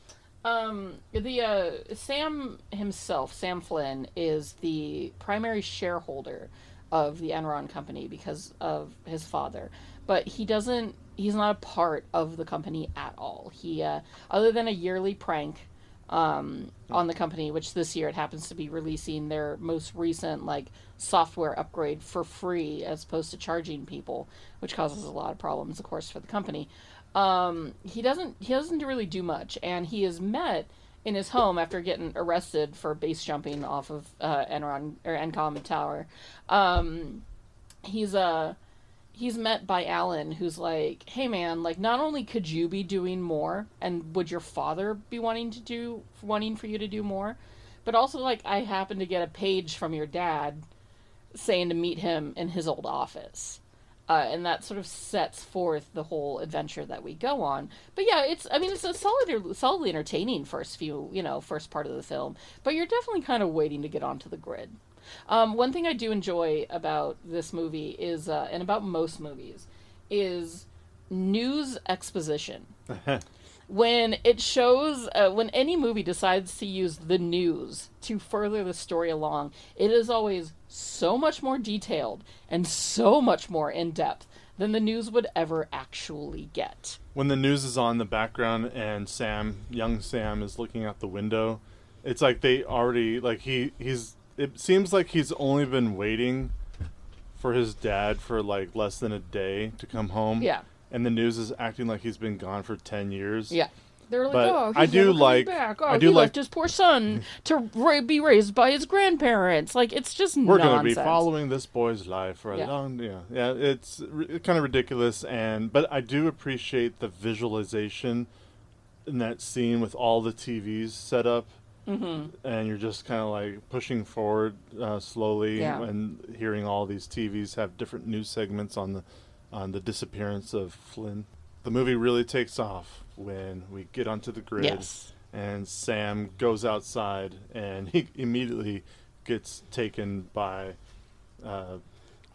Sam himself, Sam Flynn, is the primary shareholder of the Enron company because of his father, but he's not a part of the company at all. He, other than a yearly prank, on the company, which this year it happens to be releasing their most recent, like, software upgrade for free as opposed to charging people, which causes a lot of problems, of course, for the company. He doesn't really do much, and he is met in his home after getting arrested for base jumping off of Enron or NCOM Tower. He's met by Alan, who's like, "Hey man, like, not only could you be doing more, and would your father be wanting for you to do more, but also, like, I happen to get a page from your dad saying to meet him in his old office. And that sort of sets forth the whole adventure that we go on. But yeah, it's a solidly entertaining first part of the film. But you're definitely kind of waiting to get onto the grid. One thing I do enjoy about this movie is, and about most movies, is news exposition. When it shows, when any movie decides to use the news to further the story along, it is always so much more detailed and so much more in-depth than the news would ever actually get. When the news is on in the background and young Sam is looking out the window, it's like they already, like it seems like he's only been waiting for his dad for like less than a day to come home. Yeah. And the news is acting like he's been gone for 10 years. Yeah. They're like, But he's never coming back. He left his poor son to be raised by his grandparents. Like, it's just We're nonsense. going to be following this boy's life for a long... Yeah, it's kind of ridiculous. But I do appreciate the visualization in that scene with all the TVs set up. Mm-hmm. And you're just kind of like pushing forward slowly and hearing all these TVs have different news segments on the disappearance of Flynn. The movie really takes off when we get onto the grid and Sam goes outside and he immediately gets taken by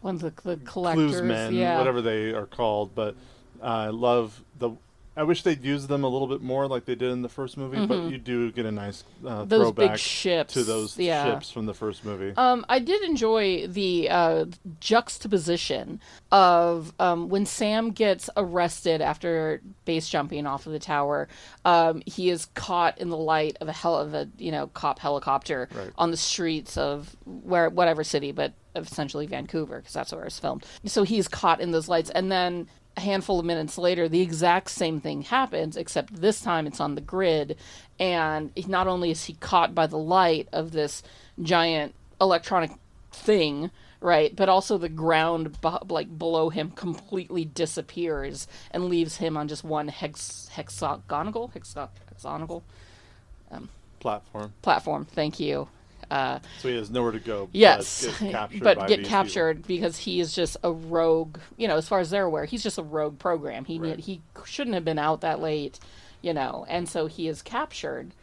one of the collectors, cluesmen, whatever they are called. But I wish they'd use them a little bit more like they did in the first movie, but you do get a nice throwback big ships. to those ships from the first movie. I did enjoy the juxtaposition of when Sam gets arrested after base jumping off of the tower. He is caught in the light of a cop helicopter on the streets of whatever city, but essentially Vancouver, because that's where it's filmed. So he's caught in those lights, and then a handful of minutes later, the exact same thing happens, except this time it's on the grid, and not only is he caught by the light of this giant electronic thing, right, but also the ground below him completely disappears and leaves him on just one hexagonal platform. Thank you. So he has nowhere to go. Yes, but get captured because he is just a rogue. As far as they're aware, he's just a rogue program. He shouldn't have been out that late, and so he is captured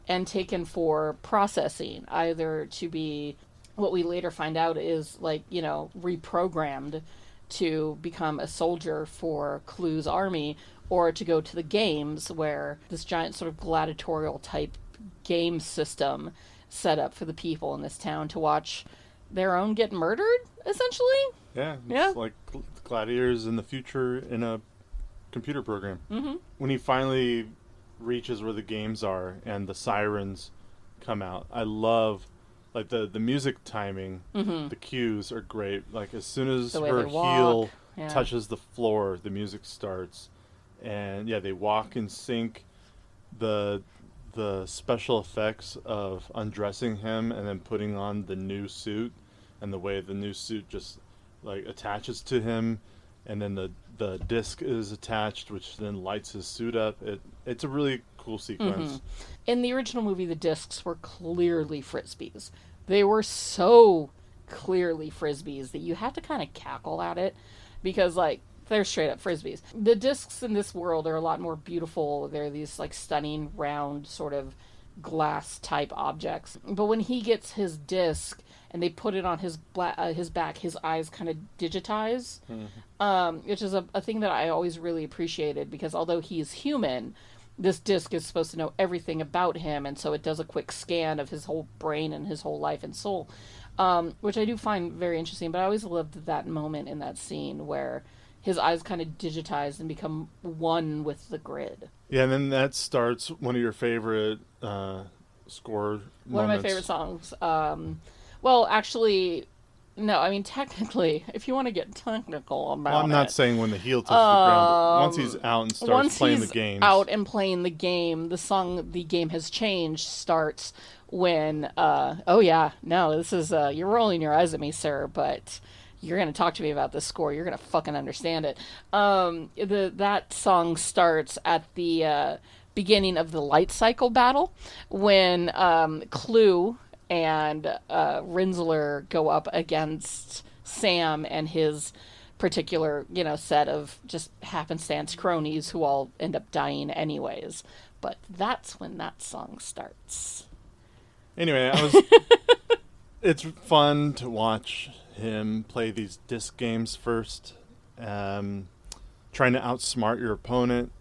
and taken for processing, either to be what we later find out is reprogrammed to become a soldier for Clue's army, or to go to the games where this giant sort of gladiatorial type game system set up for the people in this town to watch their own get murdered, essentially. It's like gladiators in the future in a computer program. Mm-hmm. When he finally reaches where the games are and the sirens come out, I love the music timing. Mm-hmm. The cues are great. Like as soon as her heel touches the floor, the music starts, and they walk in sync. The special effects of undressing him and then putting on the new suit, and the way the new suit just attaches to him, and then the disc is attached, which then lights his suit up. It's a really cool sequence. Mm-hmm. In the original movie, the discs were clearly frisbees. They were so clearly frisbees that you have to kind of cackle at it, because they're straight up frisbees. The discs in this world are a lot more beautiful. They're these stunning round sort of glass type objects. But when he gets his disc and they put it on his back, his eyes kind of digitize, which is a thing that I always really appreciated, because although he's human, this disc is supposed to know everything about him, and so it does a quick scan of his whole brain and his whole life and soul, which I do find very interesting. But I always loved that moment in that scene where his eyes kind of digitize and become one with the grid. Yeah, and then that starts one of your favorite score moments. One of my favorite songs. Well, actually, no, I mean, technically, if you want to get technical about it. I'm not saying when the heel touches the ground, but once he's out and starts playing the games. Out and playing the game, the song "The Game Has Changed" starts when, this is, you're rolling your eyes at me, sir, but you're going to talk to me about this score. You're going to fucking understand it. That song starts at the beginning of the light cycle battle when Clue and Rinsler go up against Sam and his particular, set of just happenstance cronies who all end up dying anyways. But that's when that song starts. Anyway, it's fun to watch him play these disc games first, trying to outsmart your opponent,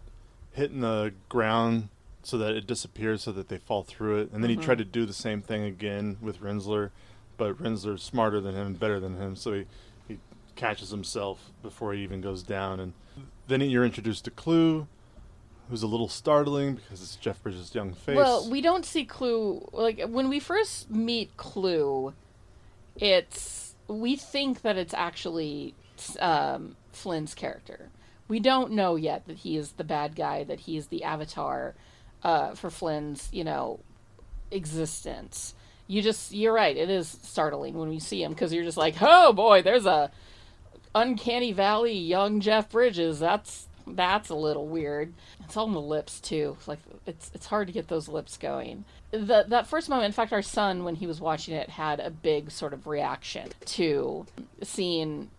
hitting the ground so that it disappears so that they fall through it. And then he tried to do the same thing again with Rinsler, but Rinsler's smarter than him and better than him, so he catches himself before he even goes down. And then you're introduced to Clue, who's a little startling because it's Jeff Bridges' young face. Well, we don't see Clue. Like, when we first meet Clue, we think that it's actually Flynn's character. We don't know yet that he is the bad guy, that he is the avatar for Flynn's, existence. You're right, it is startling when we see him, because you're just like, oh boy, there's a uncanny valley young Jeff Bridges. That's a little weird. It's all in the lips too. Like, it's hard to get those lips going. That first moment, in fact, our son, when he was watching it, had a big sort of reaction to seeing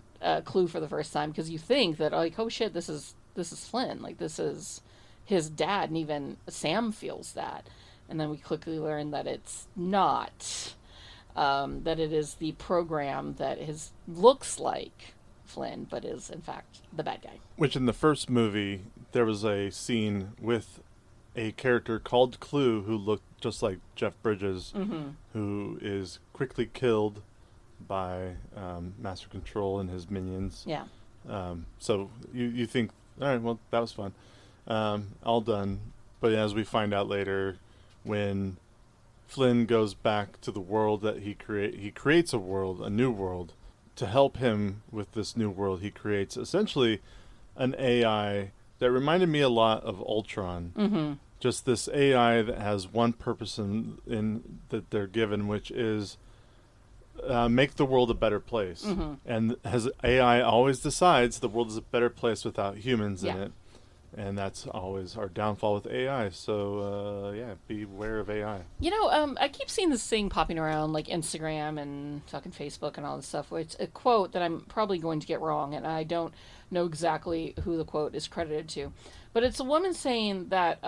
Clue for the first time, because you think that, like, oh shit, this is Flynn, like, this is his dad, and even Sam feels that. And then we quickly learn that it's not, that it is the program that looks like Flynn, but is in fact the bad guy. Which, in the first movie, there was a scene with a character called Clue who looked just like Jeff Bridges, who is quickly killed by Master Control and his minions. Yeah. So you think, all right, well, that was fun. All done. But as we find out later, when Flynn goes back to the world that he creates a new world. To help him with this new world, he creates essentially an AI that reminded me a lot of Ultron. Mm-hmm. Just this AI that has one purpose in that they're given, which is make the world a better place. Mm-hmm. And as AI always decides, the world is a better place without humans in it. And that's always our downfall with AI. So, beware of AI. I keep seeing this thing popping around, like Instagram and fucking Facebook and all this stuff, which a quote that I'm probably going to get wrong, and I don't know exactly who the quote is credited to. But it's a woman saying that,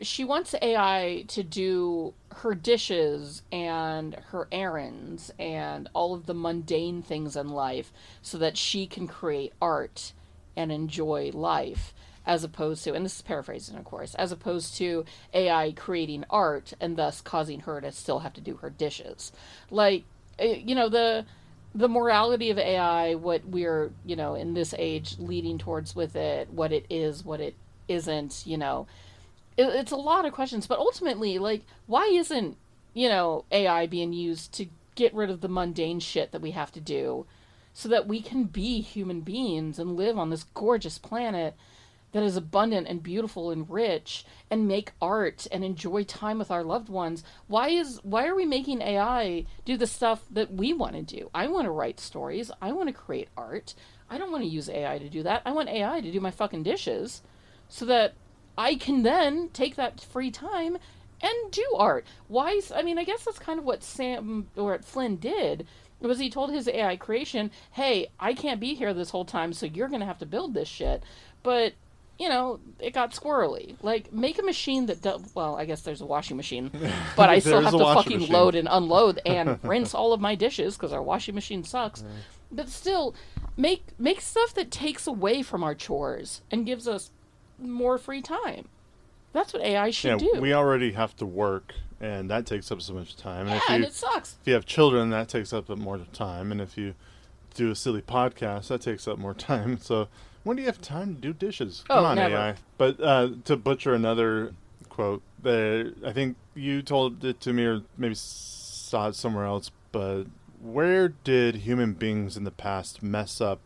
she wants AI to do her dishes and her errands and all of the mundane things in life so that she can create art and enjoy life, as opposed to, and this is paraphrasing, of course, as opposed to AI creating art and thus causing her to still have to do her dishes. Like, the morality of AI, what we're, in this age leading towards with it, what it is, what it isn't, it's a lot of questions. But ultimately, like, why isn't, AI being used to get rid of the mundane shit that we have to do, so that we can be human beings and live on this gorgeous planet that is abundant and beautiful and rich, and make art and enjoy time with our loved ones? Why are we making AI do the stuff that we want to do? I want to write stories. I want to create art. I don't want to use AI to do that. I want AI to do my fucking dishes so that I can then take that free time and do art. I guess that's kind of what Flynn did. It was he told his AI creation, hey, I can't be here this whole time, so you're going to have to build this shit. But, it got squirrely. Like, make a machine that well, I guess there's a washing machine, but I still have to fucking load and unload and rinse all of my dishes because our washing machine sucks. Right. But still, make stuff that takes away from our chores and gives us more free time. That's what AI should do. We already have to work, and that takes up so much time. And it sucks. If you have children, that takes up more time. And if you do a silly podcast, that takes up more time. So when do you have time to do dishes? Come on, never. AI. But to butcher another quote, I think you told it to me or maybe saw it somewhere else, but where did human beings in the past mess up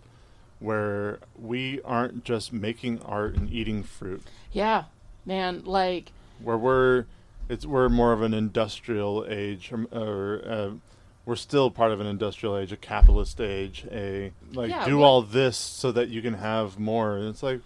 where we aren't just making art and eating fruit? Yeah. Man, like, where we're more of an industrial age, or we're still part of an industrial age, a capitalist age, all this so that you can have more. And it's like,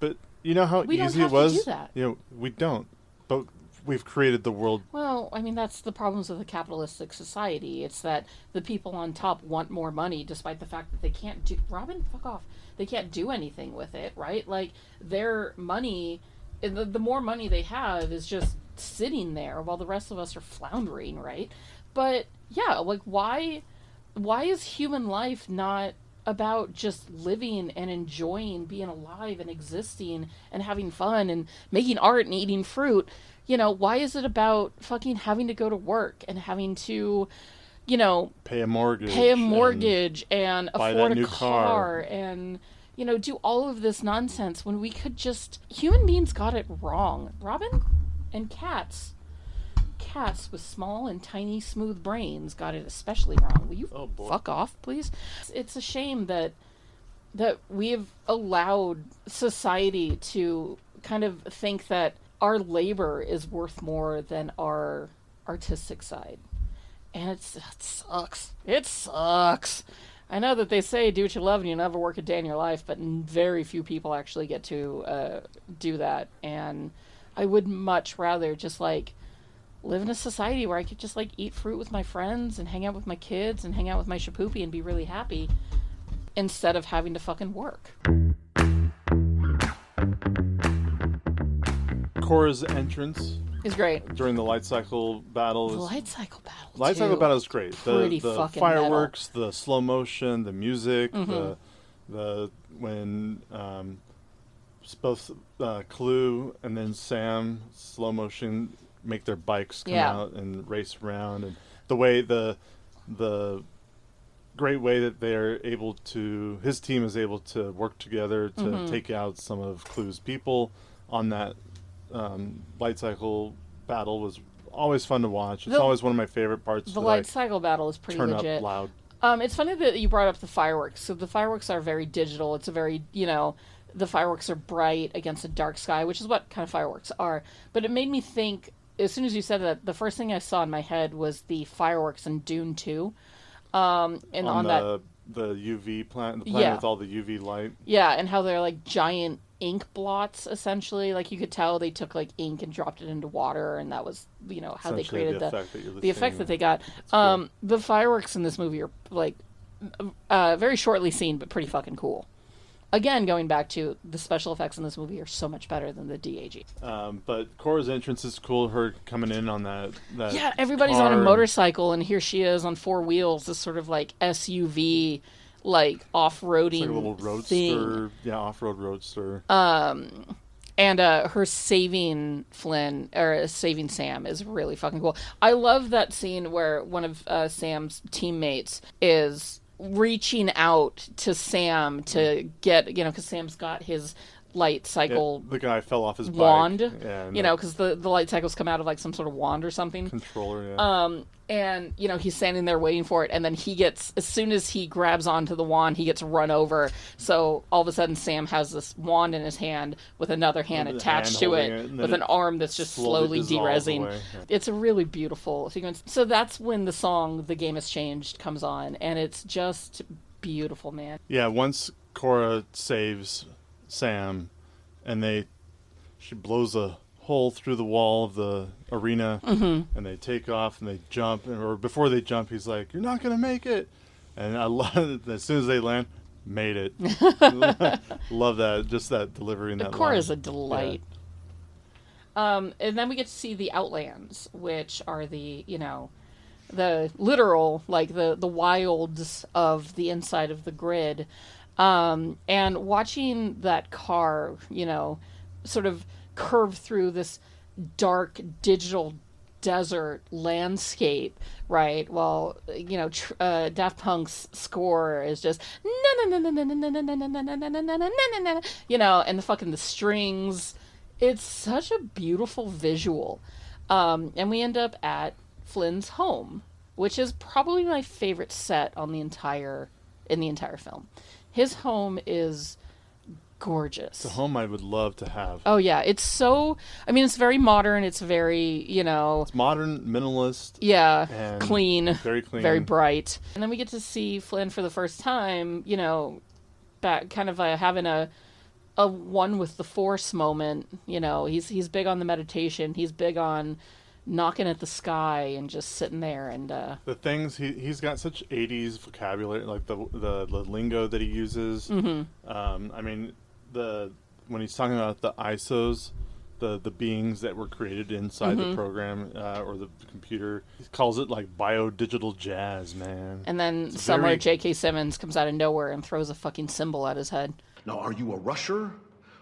but you know how easy it was? We don't have to do that. We don't. But we've created the world. Well, I mean, that's the problems of the capitalistic society. It's that the people on top want more money despite the fact that they can't do... Robin, fuck off. They can't do anything with it, right? Like, their money... The more money they have is just sitting there while the rest of us are floundering, right? But, yeah, like, why is human life not about just living and enjoying being alive and existing and having fun and making art and eating fruit? You know, why is it about fucking having to go to work and having to, you know... Pay a mortgage and afford a car and, you know, do all of this nonsense when we could just... Human beings got it wrong. Robin and cats with small and tiny smooth brains got it especially wrong. Will you fuck off, please? It's a shame that we've allowed society to kind of think that our labor is worth more than our artistic side. And it sucks. It sucks. I know that they say do what you love and you never work a day in your life, but very few people actually get to do that. And I would much rather just, like, live in a society where I could just, like, eat fruit with my friends and hang out with my kids and hang out with my shapoopy and be really happy instead of having to fucking work. Korra's entrance is great during the light cycle battle. The light cycle battle. Light cycle battle is great. Pretty the fucking fireworks, metal. the slow motion, the music, Mm-hmm. the when both Clue and then Sam slow motion make their bikes come out and race around, and the way the great way that they're able to, his team is able to work together to take out some of Clue's people on that light cycle battle was always fun to watch. It's always one of my favorite parts. The light cycle battle is pretty legit. Turn up loud. It's funny that you brought up the fireworks. So the fireworks are very digital. It's a very, you know, the fireworks are bright against a dark sky, which is what kind of fireworks are. But it made me think, as soon as you said that, the first thing I saw in my head was the fireworks in Dune 2. And on the UV planet, the planet with all the UV light. Yeah, and how they're like giant ink blots, essentially. Like, you could tell they took like ink and dropped it into water, and that was, you know, how they created the effect that they got. Cool. The fireworks in this movie are like very shortly seen, but pretty fucking cool. Again, going back to the special effects in this movie are so much better than the DAG. But Korra's entrance is cool. Her coming in on that yeah, everybody's on a motorcycle, and here she is on four wheels, this sort of like SUV, like off-roading it's like a little roadster, thing. Yeah, off-road roadster. And her saving Flynn, or saving Sam, is really fucking cool. I love that scene where one of Sam's teammates is reaching out to Sam to get, you know, because Sam's got his light cycle. Yeah, the guy fell off his wand, bike. Yeah, you know, because the light cycles come out of like some sort of wand or something. Controller, yeah. And, you know, he's standing there waiting for it, and then he gets, as soon as he grabs onto the wand, he gets run over. So all of a sudden, Sam has this wand in his hand with another hand attached to it with an arm that's just slowly derezzing. Yeah. It's a really beautiful sequence. So that's when the song "The Game Has Changed" comes on, and it's just beautiful, man. Yeah, once Korra saves Sam, and she blows a hole through the wall of the arena, and they take off and they jump, or before they jump, he's like, "You're not gonna make it," and I love it. As soon as they land, made it. Love that, just that delivery in that line. Korra's a delight. Yeah. And then we get to see the Outlands, which are the, you know, the literal, like the wilds of the inside of the grid. And watching that car, you know, sort of curve through this dark digital desert landscape, right? Well, you know, Daft Punk's score is just you know, and the strings. It's such a beautiful visual. And we end up at Flynn's home, which is probably my favorite set in the entire film. His home is gorgeous. It's a home I would love to have. Oh, yeah. It's so... I mean, it's very modern. It's very, you know... It's modern, minimalist. Yeah. And clean. Very clean. Very bright. And then we get to see Flynn for the first time, you know, back kind of having a a one with the Force moment. You know, he's big on the meditation. He's big on knocking at the sky and just sitting there and the things he's got such 80s vocabulary, like the lingo that he uses. I mean, when he's talking about the ISOs, the beings that were created inside the program or the computer, he calls it like biodigital jazz, man. And then somewhere J.K. Simmons comes out of nowhere and throws a fucking symbol at his head. Now, are you a rusher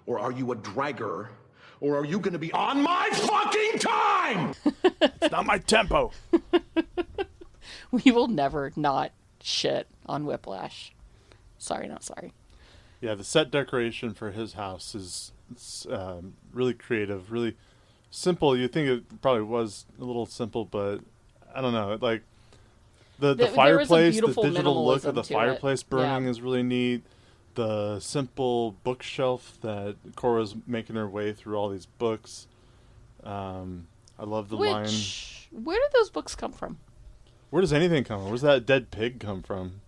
or are you a dragger? Or are you going to be on my fucking time? It's not my tempo. We will never not shit on Whiplash. Sorry, not sorry. Yeah, the set decoration for his house is really creative, really simple. You think it probably was a little simple, but I don't know. Like the fireplace, the digital look of the fireplace burning is really neat. The simple bookshelf that Cora's making her way through all these books. I love the line. Where did those books come from? Where does anything come from? Where's that dead pig come from?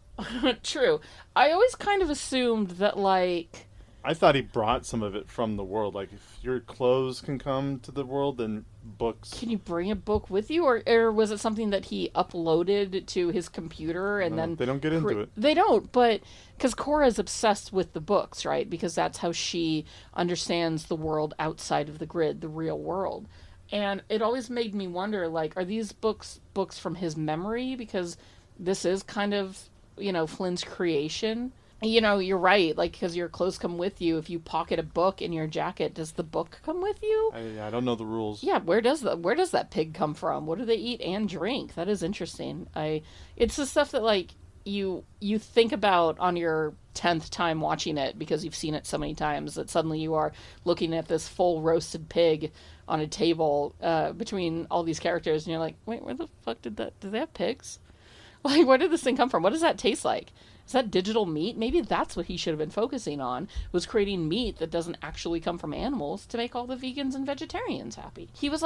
True. I always kind of assumed that, like... I thought he brought some of it from the world. Like, if your clothes can come to the world, then books... Can you bring a book with you? Or was it something that he uploaded to his computer and then... They don't get into it. They don't, but... Because Cora's obsessed with the books, right? Because that's how she understands the world outside of the grid, the real world. And it always made me wonder, like, are these books from his memory? Because this is kind of, you know, Flynn's creation. You know, you're right. Like, because your clothes come with you. If you pocket a book in your jacket, does the book come with you? I don't know the rules. Yeah, where does that pig come from? What do they eat and drink? That is interesting. It's the stuff that, like, you think about on your 10th time watching it because you've seen it so many times that suddenly you are looking at this full roasted pig on a table between all these characters and you're like, wait, where the fuck do they have pigs? Like, where did this thing come from? What does that taste like? Is that digital meat? Maybe that's what he should have been focusing on, was creating meat that doesn't actually come from animals to make all the vegans and vegetarians happy. He was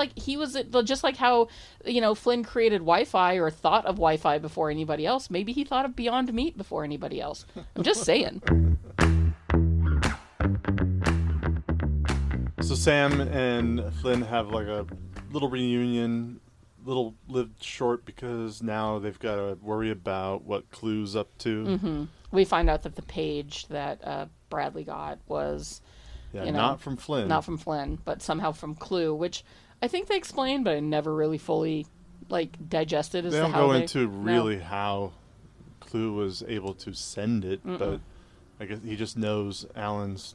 just like how, you know, Flynn created Wi-Fi or thought of Wi-Fi before anybody else. Maybe he thought of Beyond Meat before anybody else. I'm just saying. So Sam and Flynn have like a little reunion, little lived short because now they've got to worry about what Clue's up to. Mm-hmm. We find out that the page that Bradley got was, not from Flynn. Not from Flynn, but somehow from Clue, which I think they explained, but I never really fully digested as to how they don't go into really how Clue was able to send it, but I guess he just knows Alan's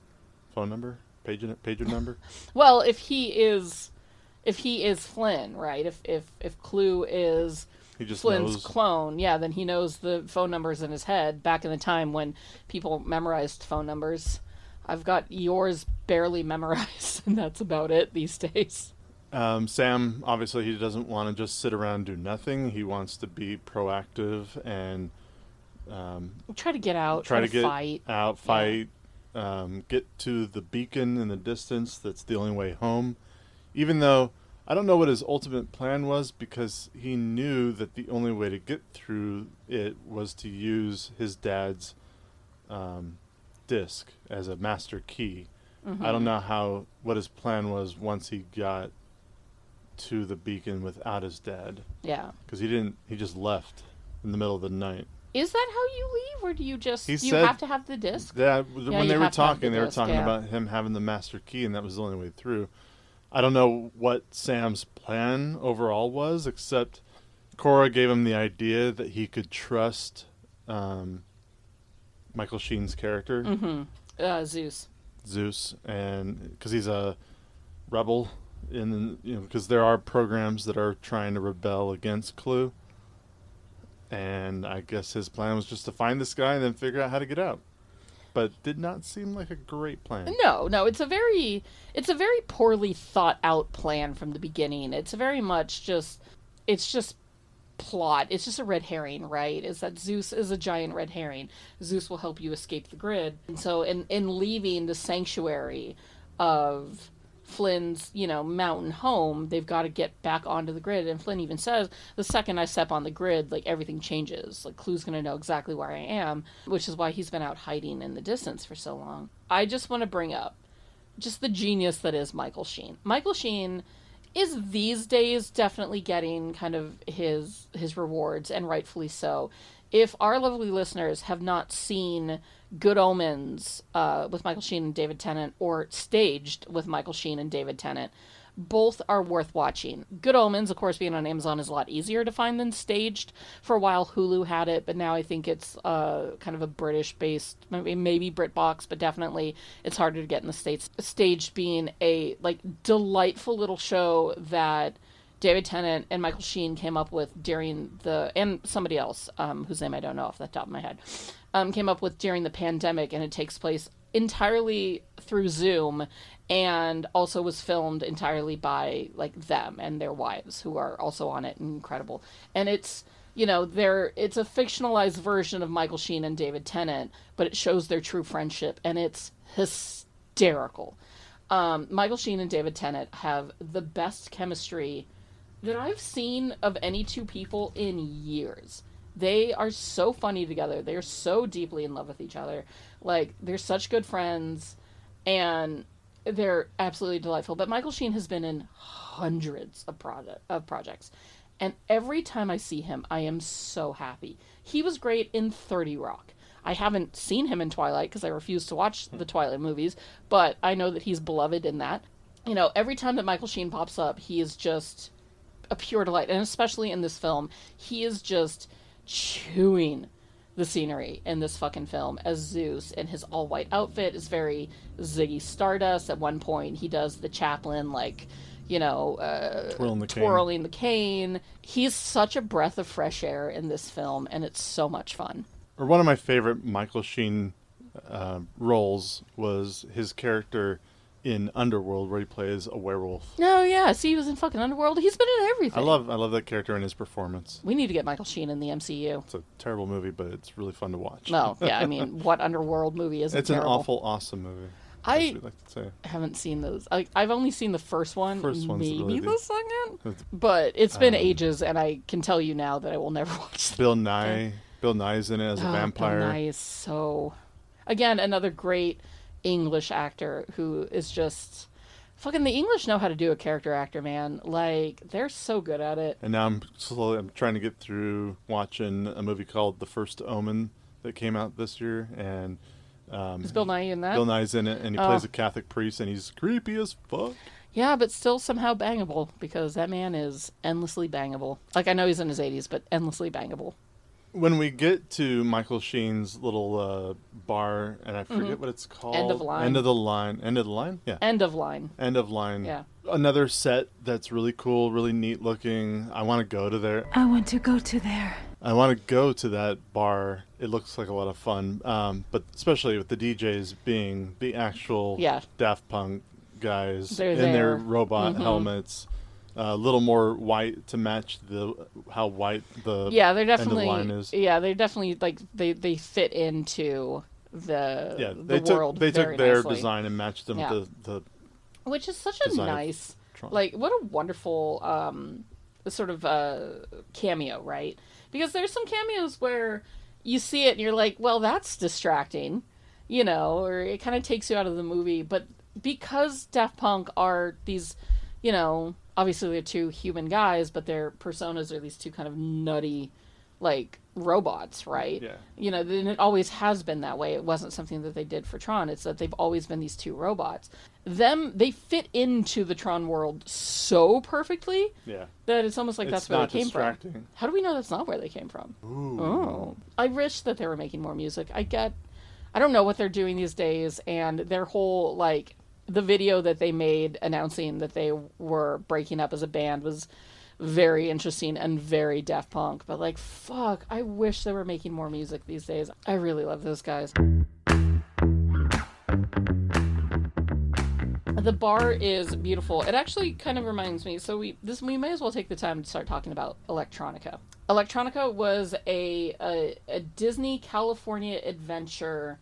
phone number, pager number. Well, if he is Flynn, right? If Clue is Flynn's clone, then he knows the phone numbers in his head. Back in the time when people memorized phone numbers, I've got yours barely memorized, and that's about it these days. Sam, obviously, he doesn't want to just sit around and do nothing. He wants to be proactive and try to get out, fight, get to the beacon in the distance. That's the only way home. Even though I don't know what his ultimate plan was, because he knew that the only way to get through it was to use his dad's disc as a master key. Mm-hmm. I don't know what his plan was once he got to the beacon without his dad. Yeah. Because he just left in the middle of the night. Is that how you leave, or do you just you have to have the disc? Yeah, when they were talking, about him having the master key, and that was the only way through. I don't know what Sam's plan overall was, except Cora gave him the idea that he could trust Michael Sheen's character. Mm-hmm. Zeus, and because he's a rebel, because there are programs that are trying to rebel against Clue. And I guess his plan was just to find this guy and then figure out how to get out. But did not seem like a great plan. No, it's a very poorly thought out plan from the beginning. It's very much just plot. It's just a red herring, right? Is that Zeus is a giant red herring. Zeus will help you escape the grid. And so in leaving the sanctuary of Flynn's, mountain home, they've got to get back onto the grid. And Flynn even says, the second I step on the grid, like, everything changes. Like, Clue's going to know exactly where I am, which is why he's been out hiding in the distance for so long. I just want to bring up just the genius that is Michael Sheen. Michael Sheen is these days definitely getting kind of his rewards, and rightfully so. If our lovely listeners have not seen Good Omens with Michael Sheen and David Tennant, or Staged with Michael Sheen and David Tennant, both are worth watching. Good Omens, of course, being on Amazon is a lot easier to find than Staged. For a while, Hulu had it, but now I think it's kind of a British-based, maybe BritBox, but definitely it's harder to get in the States. Staged being a delightful little show that David Tennant and Michael Sheen came up with and somebody else, whose name I don't know off the top of my head, came up with during the pandemic, and it takes place entirely through Zoom, and also was filmed entirely by them and their wives, who are also on it, and incredible. And it's it's a fictionalized version of Michael Sheen and David Tennant, but it shows their true friendship, and it's hysterical. Michael Sheen and David Tennant have the best chemistry that I've seen of any two people in years. They are so funny together. They are so deeply in love with each other. They're such good friends, and they're absolutely delightful. But Michael Sheen has been in hundreds of projects, and every time I see him, I am so happy. He was great in 30 Rock. I haven't seen him in Twilight because I refuse to watch the Twilight movies, but I know that he's beloved in that. Every time that Michael Sheen pops up, he is just a pure delight, and especially in this film, he is just chewing the scenery in this fucking film as Zeus, and his all-white outfit is very Ziggy Stardust. At one point, he does the Chaplin, twirling the cane. He's such a breath of fresh air in this film, and it's so much fun. Or one of my favorite Michael Sheen roles was his character in Underworld, where he plays a werewolf. Oh yeah, see, he was in fucking Underworld. He's been in everything. I love that character and his performance. We need to get Michael Sheen in the MCU. It's a terrible movie, but it's really fun to watch. No, yeah, I mean, what Underworld movie isn't It's terrible? an awful, awesome movie. I like to say. haven't seen those. I've only seen the first one, maybe really the second, but it's been ages, and I can tell you now that I will never watch them. Bill Nye's in it as a vampire. Bill Nye is so... Again, another great English actor who is just... Fucking the English know how to do a character actor, man. They're so good at it. And now I'm trying to get through watching a movie called The First Omen that came out this year, and is Bill Nye in that? Bill Nye's in it, and he plays a Catholic priest, and he's creepy as fuck. Yeah, but still somehow bangable, because that man is endlessly bangable. I know he's in his 80s, but endlessly bangable. When we get to Michael Sheen's little bar, and I forget what it's called. End of line. End of the line. End of the line? Yeah. End of line. End of line. Yeah. Another set that's really cool, really neat looking. I want to go to there. I want to go to there. I want to go to that bar. It looks like a lot of fun. But especially with the DJs being the actual Daft Punk guys in their robot helmets. A little more white to match how white the they're definitely end of line is. Yeah, they're definitely they fit into the world. They took very their nicely. design and matched them with the which is such a nice Tron. what a wonderful sort of cameo, right? Because there's some cameos where you see it and you're like, well, that's distracting, or it kind of takes you out of the movie. But because Daft Punk are these, obviously they're two human guys, but their personas are these two kind of nutty, robots, right? Yeah. Then it always has been that way. It wasn't something that they did for Tron. It's that they've always been these two robots. They fit into the Tron world so perfectly that it's almost like that's where they came from. How do we know that's not where they came from? Ooh. Oh. I wish that they were making more music. I don't know what they're doing these days, and their whole, the video that they made announcing that they were breaking up as a band was very interesting and very Daft Punk. But fuck, I wish they were making more music these days. I really love those guys. The bar is beautiful. It actually kind of reminds me, so we may as well take the time to start talking about Electronica. Electronica was a Disney California adventure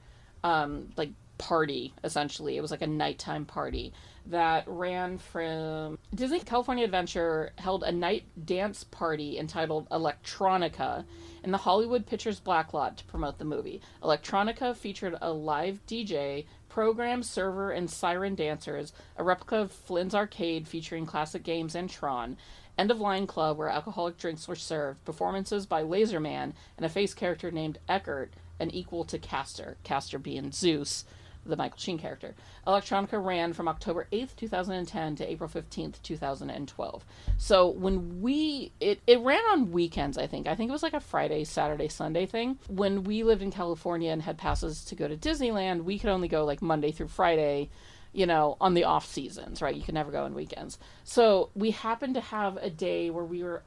party, essentially. It was like a nighttime party that ran from Disney California Adventure held a night dance party entitled Electronica in the Hollywood Pictures Blacklot to promote the movie. Electronica featured a live DJ, program, server, and siren dancers, a replica of Flynn's Arcade featuring classic games and Tron, end-of-line club where alcoholic drinks were served, performances by Laserman, and a face character named Eckert, an equal to Castor being Zeus, the Michael Sheen character. Electronica ran from October 8th, 2010 to April 15th, 2012. So when it ran on weekends, I think. I think it was like a Friday, Saturday, Sunday thing. When we lived in California and had passes to go to Disneyland, we could only go like Monday through Friday, on the off seasons, right? You could never go on weekends. So we happened to have a day where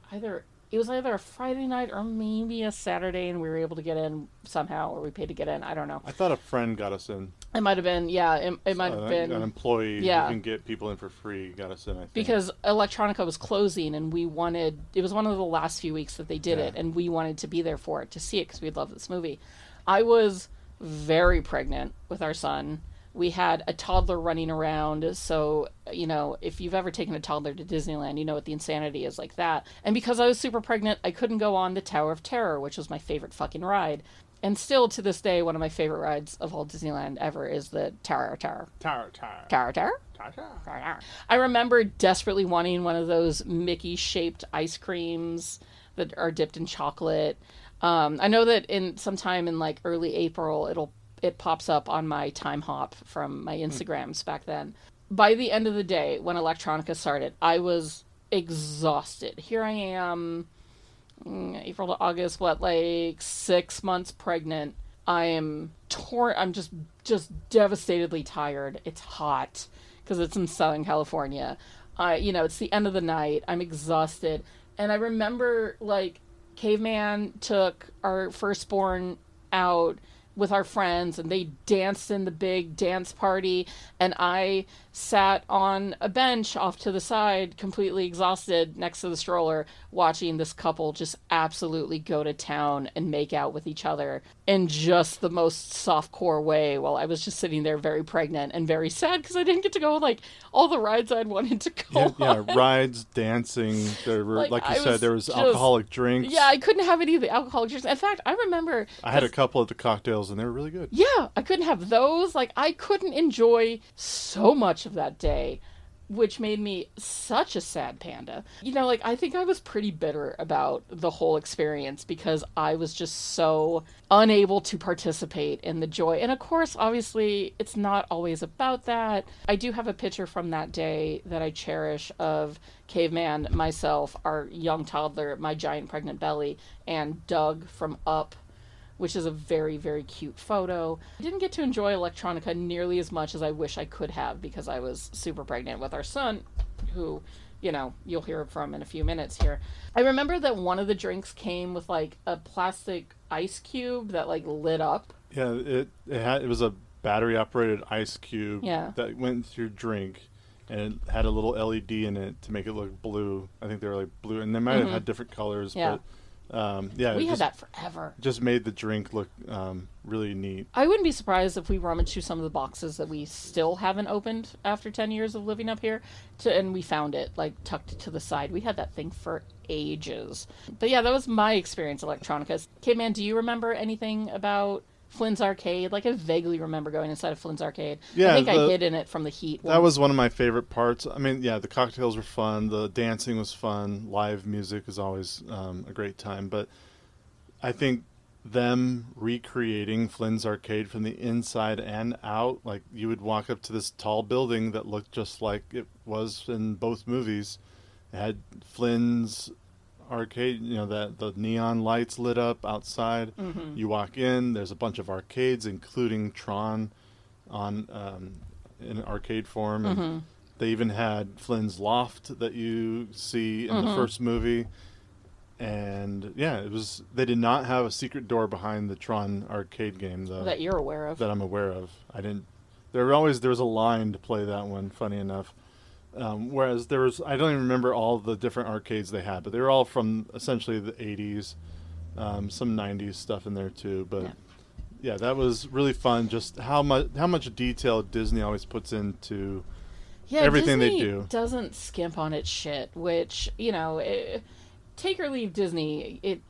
it was either a Friday night or maybe a Saturday, and we were able to get in somehow, or we paid to get in. I don't know. I thought a friend got us in. It might have been, yeah. It might have been an employee. Yeah. You can get people in for free. Got us in, I think. Because Electronica was closing, and it was one of the last few weeks that they did it, and we wanted to be there for it, to see it, because we love this movie. I was very pregnant with our son. We had a toddler running around, so, if you've ever taken a toddler to Disneyland, you know what the insanity is like that. And because I was super pregnant, I couldn't go on the Tower of Terror, which was my favorite fucking ride. And still, to this day, one of my favorite rides of all Disneyland ever is the Tower of Terror. Tower of Terror. Tower of Terror? Tower of Terror. I remember desperately wanting one of those Mickey-shaped ice creams that are dipped in chocolate. I know that sometime in, like, early April, it pops up on my time hop from my Instagrams back then. By the end of the day, when Electronica started, I was exhausted. Here I am, April to August, 6 months pregnant. I am torn. I'm just devastatedly tired. It's hot because it's in Southern California. It's the end of the night. I'm exhausted. And I remember, Caveman took our firstborn out with our friends, and they danced in the big dance party, and I sat on a bench off to the side, completely exhausted, next to the stroller, watching this couple just absolutely go to town and make out with each other in just the most softcore way, while I was just sitting there very pregnant and very sad because I didn't get to go on all the rides I'd wanted to go on. Rides, dancing. There were, like you said, there was alcoholic drinks. Yeah, I couldn't have any of the alcoholic drinks. In fact, I remember I had a couple of the cocktails, and they were really good. Yeah, I couldn't have those. I couldn't enjoy so much of that day, which made me such a sad panda. I think I was pretty bitter about the whole experience because I was just so unable to participate in the joy. And of course, obviously, it's not always about that. I do have a picture from that day that I cherish of Caveman, myself, our young toddler, my giant pregnant belly, and Doug from Up, which is a very, very cute photo. I didn't get to enjoy Electronica nearly as much as I wish I could have because I was super pregnant with our son, who, you'll hear from in a few minutes here. I remember that one of the drinks came with, a plastic ice cube that, lit up. Yeah, it was a battery-operated ice cube that went into your drink, and it had a little LED in it to make it look blue. I think they were, blue, and they might have had different colors, but... we had that forever. Just made the drink look really neat. I wouldn't be surprised if we rummaged through some of the boxes that we still haven't opened after 10 years of living up here, and we found it tucked to the side. We had that thing for ages. But yeah, that was my experience at Electronica. Caveman, do you remember anything about Flynn's Arcade? I vaguely remember going inside of Flynn's Arcade. Yeah, I think I hid in it from the heat. That was one of my favorite parts. I mean, the cocktails were fun. The dancing was fun. Live music is always a great time. But I think them recreating Flynn's Arcade from the inside and out, you would walk up to this tall building that looked just like it was in both movies. It had Flynn's Arcade, that the neon lights lit up outside. Mm-hmm. You walk in, there's a bunch of arcades, including Tron in arcade form. And they even had Flynn's Loft that you see in the first movie. And they did not have a secret door behind the Tron arcade game, though. That you're aware of. That I'm aware of. There was a line to play that one, funny enough. Whereas I don't even remember all the different arcades they had, but they were all from essentially the 80s, some 90s stuff in there too. But Yeah, that was really fun. Just how much detail Disney always puts into everything Disney they do. Doesn't skimp on its shit, which, take or leave Disney,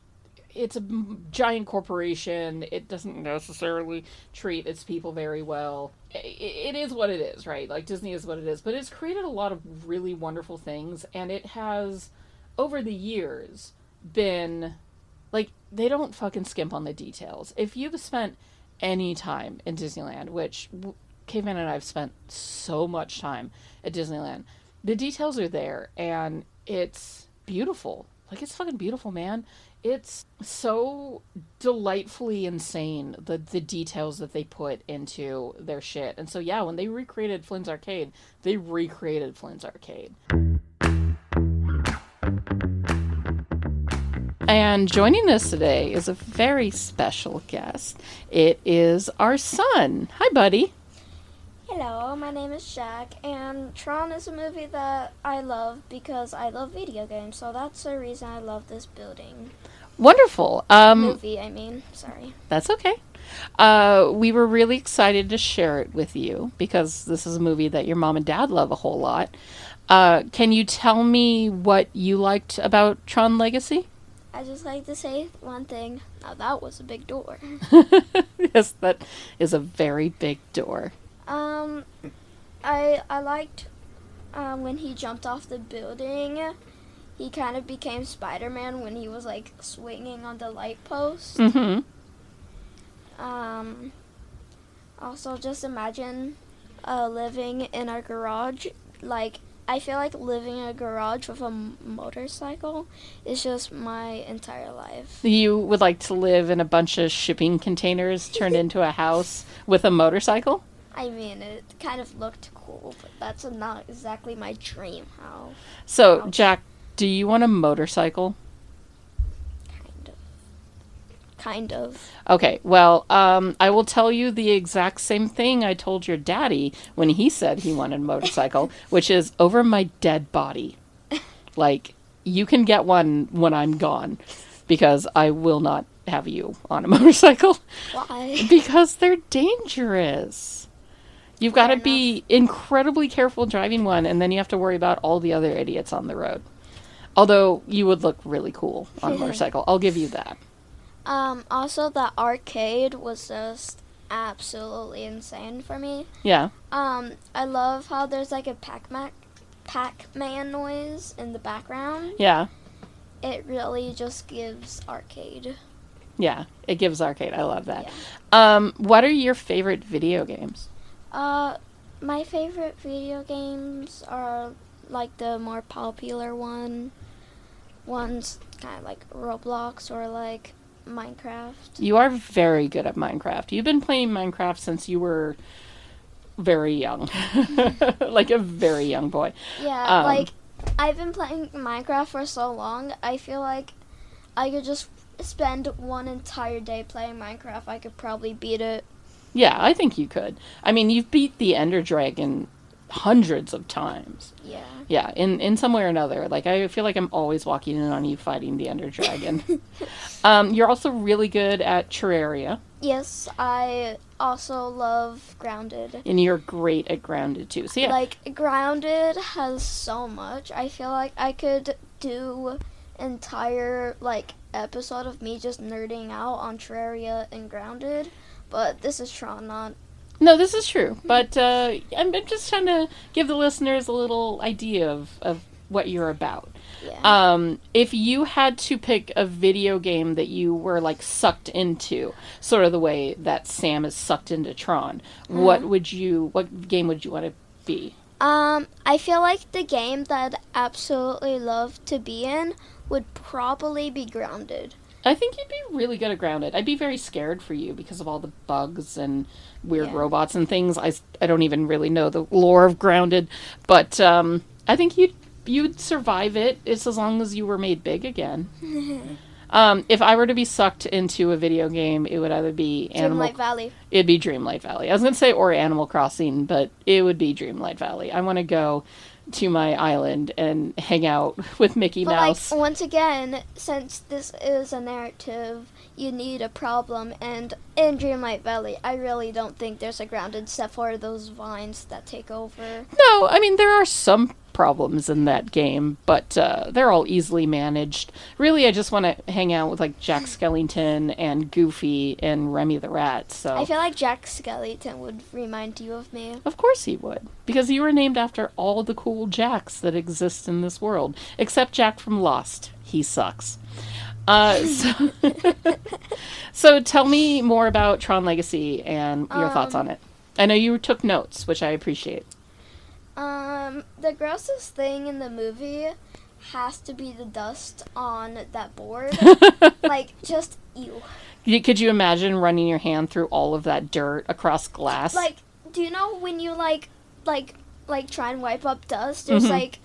it's a giant corporation. It doesn't necessarily treat its people very well. It is what it is, right? Like, Disney is what it is. But it's created a lot of really wonderful things, and it has, over the years, been... Like, they don't fucking skimp on the details. If you've spent any time in Disneyland, which Caveman and I have spent so much time at Disneyland, the details are there, and it's beautiful. Like, it's fucking beautiful, man. It's so delightfully insane, the details that they put into their shit. And so, yeah, when they recreated Flynn's Arcade, they recreated Flynn's Arcade. And joining us today is a very special guest. It is our son. Hi, buddy. Hello, my name is Jack, and Tron is a movie that I love because I love video games, so that's the reason I love this building. Wonderful. Movie, sorry. That's okay. We were really excited to share it with you because this is a movie that your mom and dad love a whole lot. Can you tell me what you liked about Tron Legacy? I just like to say one thing. Now that was a big door. Yes, that is a very big door. I liked when he jumped off the building. He kind of became Spider-Man when he was like swinging on the light post. Mm-hmm. Also, just imagine living in a garage. Like, I feel like living in a garage with a motorcycle is just my entire life. You would like to live in a bunch of shipping containers turned into a house with a motorcycle? I mean, it kind of looked cool, but that's not exactly my dream house. So, Jack, do you want a motorcycle? Kind of. Okay, well, I will tell you the exact same thing I told your daddy when he said he wanted a motorcycle, which is over my dead body. Like, you can get one when I'm gone, because I will not have you on a motorcycle. Why? Because they're dangerous. You've got to be incredibly careful driving one, and then you have to worry about all the other idiots on the road. Although, you would look really cool on a motorcycle. I'll give you that. Also, the arcade was just absolutely insane for me. Yeah. I love how there's like a Pac-Man noise in the background. Yeah. It really just gives arcade. Yeah, it gives arcade. I love that. Yeah. What are your favorite video games? My favorite video games are like the more popular ones kind of like Roblox or like Minecraft. You are very good at Minecraft. You've been playing Minecraft since you were very young. Like a very young boy. Yeah, like I've been playing Minecraft for so long, I feel like I could just spend one entire day playing Minecraft. I could probably beat it. Yeah, I think you could. I mean, you've beat the Ender Dragon hundreds of times. Yeah. Yeah, in some way or another. Like, I feel like I'm always walking in on you fighting the Ender Dragon. You're also really good at Terraria. Yes, I also love Grounded. And you're great at Grounded, too. So, yeah. Like, Grounded has so much. I feel like I could do entire, like, episode of me just nerding out on Terraria and Grounded. But this is Tron, not... No, this is true, but I'm just trying to give the listeners a little idea of what you're about. Yeah. If you had to pick a video game that you were, like, sucked into, sort of the way that Sam is sucked into Tron, what game would you want to be? I feel like the game that I'd absolutely love to be in would probably be Grounded. I think you'd be really good at Grounded. I'd be very scared for you because of all the bugs and weird robots and things. I don't even really know the lore of Grounded, but I think you'd survive it. It's as long as you were made big again. If I were to be sucked into a video game, it would either be Dreamlight Valley. It'd be Dreamlight Valley. I was going to say or Animal Crossing, but it would be Dreamlight Valley. I want to go to my island and hang out with Mickey Mouse. Like, once again, since this is a narrative, you need a problem, and in Dreamlight Valley, I really don't think there's a grounded except for those vines that take over. No, I mean, there are some problems in that game, but they're all easily managed. Really, I just want to hang out with, like, Jack Skellington and Goofy and Remy the Rat, so... I feel like Jack Skellington would remind you of me. Of course he would, because you were named after all the cool Jacks that exist in this world, except Jack from Lost. He sucks. So tell me more about Tron Legacy and your thoughts on it. I know you took notes, which I appreciate. The grossest thing in the movie has to be the dust on that board. Like, just ew. Could you imagine running your hand through all of that dirt across glass? Like, do you know when you like try and wipe up dust? There's like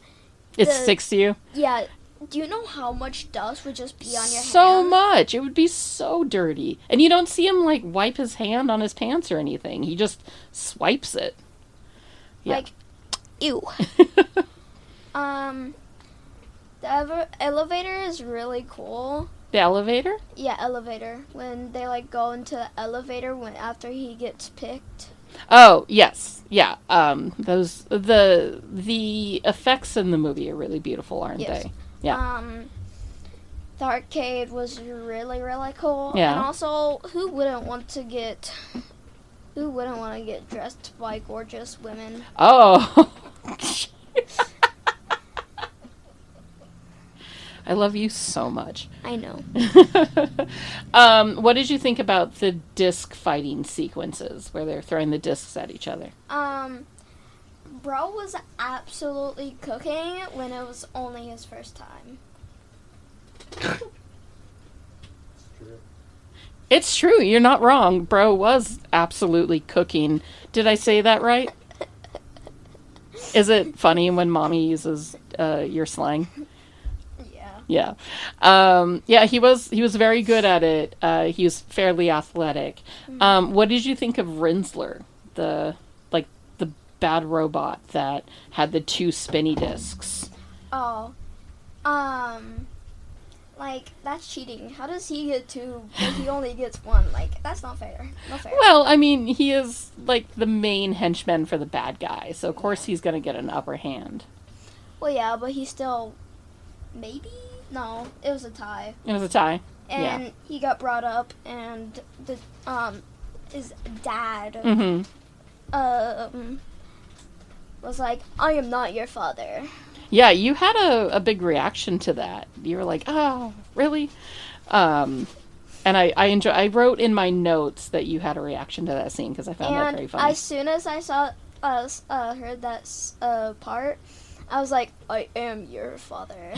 it sticks to you. Yeah. Do you know how much dust would just be on your hand? So much. It would be so dirty. And you don't see him, like, wipe his hand on his pants or anything. He just swipes it. Yeah. Like, ew. The elevator is really cool. The elevator? Yeah, elevator. When they, like, go into the elevator after he gets picked. Oh, yes. Yeah. The effects in the movie are really beautiful, aren't they? Yeah. The arcade was really, really cool. Yeah. And also, who wouldn't want to get dressed by gorgeous women? Oh. I love you so much. I know. What did you think about the disc fighting sequences where they're throwing the discs at each other? Bro was absolutely cooking when it was only his first time. It's true. You're not wrong. Bro was absolutely cooking. Did I say that right? Is it funny when Mommy uses your slang? Yeah. Yeah, he was very good at it. He was fairly athletic. What did you think of Rinsler, the bad robot that had the 2 spinny discs? Oh. Like, that's cheating. How does he get 2 but he only gets 1? Like, that's not fair. Not fair. Well, I mean, he is, like, the main henchman for the bad guy, so of course he's gonna get an upper hand. Well, yeah, but he still... Maybe? No, it was a tie. It was a tie. And he got brought up, and the his dad was like, "I am not your father." Yeah, you had a big reaction to that. You were like, "Oh, really?" And I wrote in my notes that you had a reaction to that scene because I found that very funny. As soon as I heard that part, I was like, "I am your father."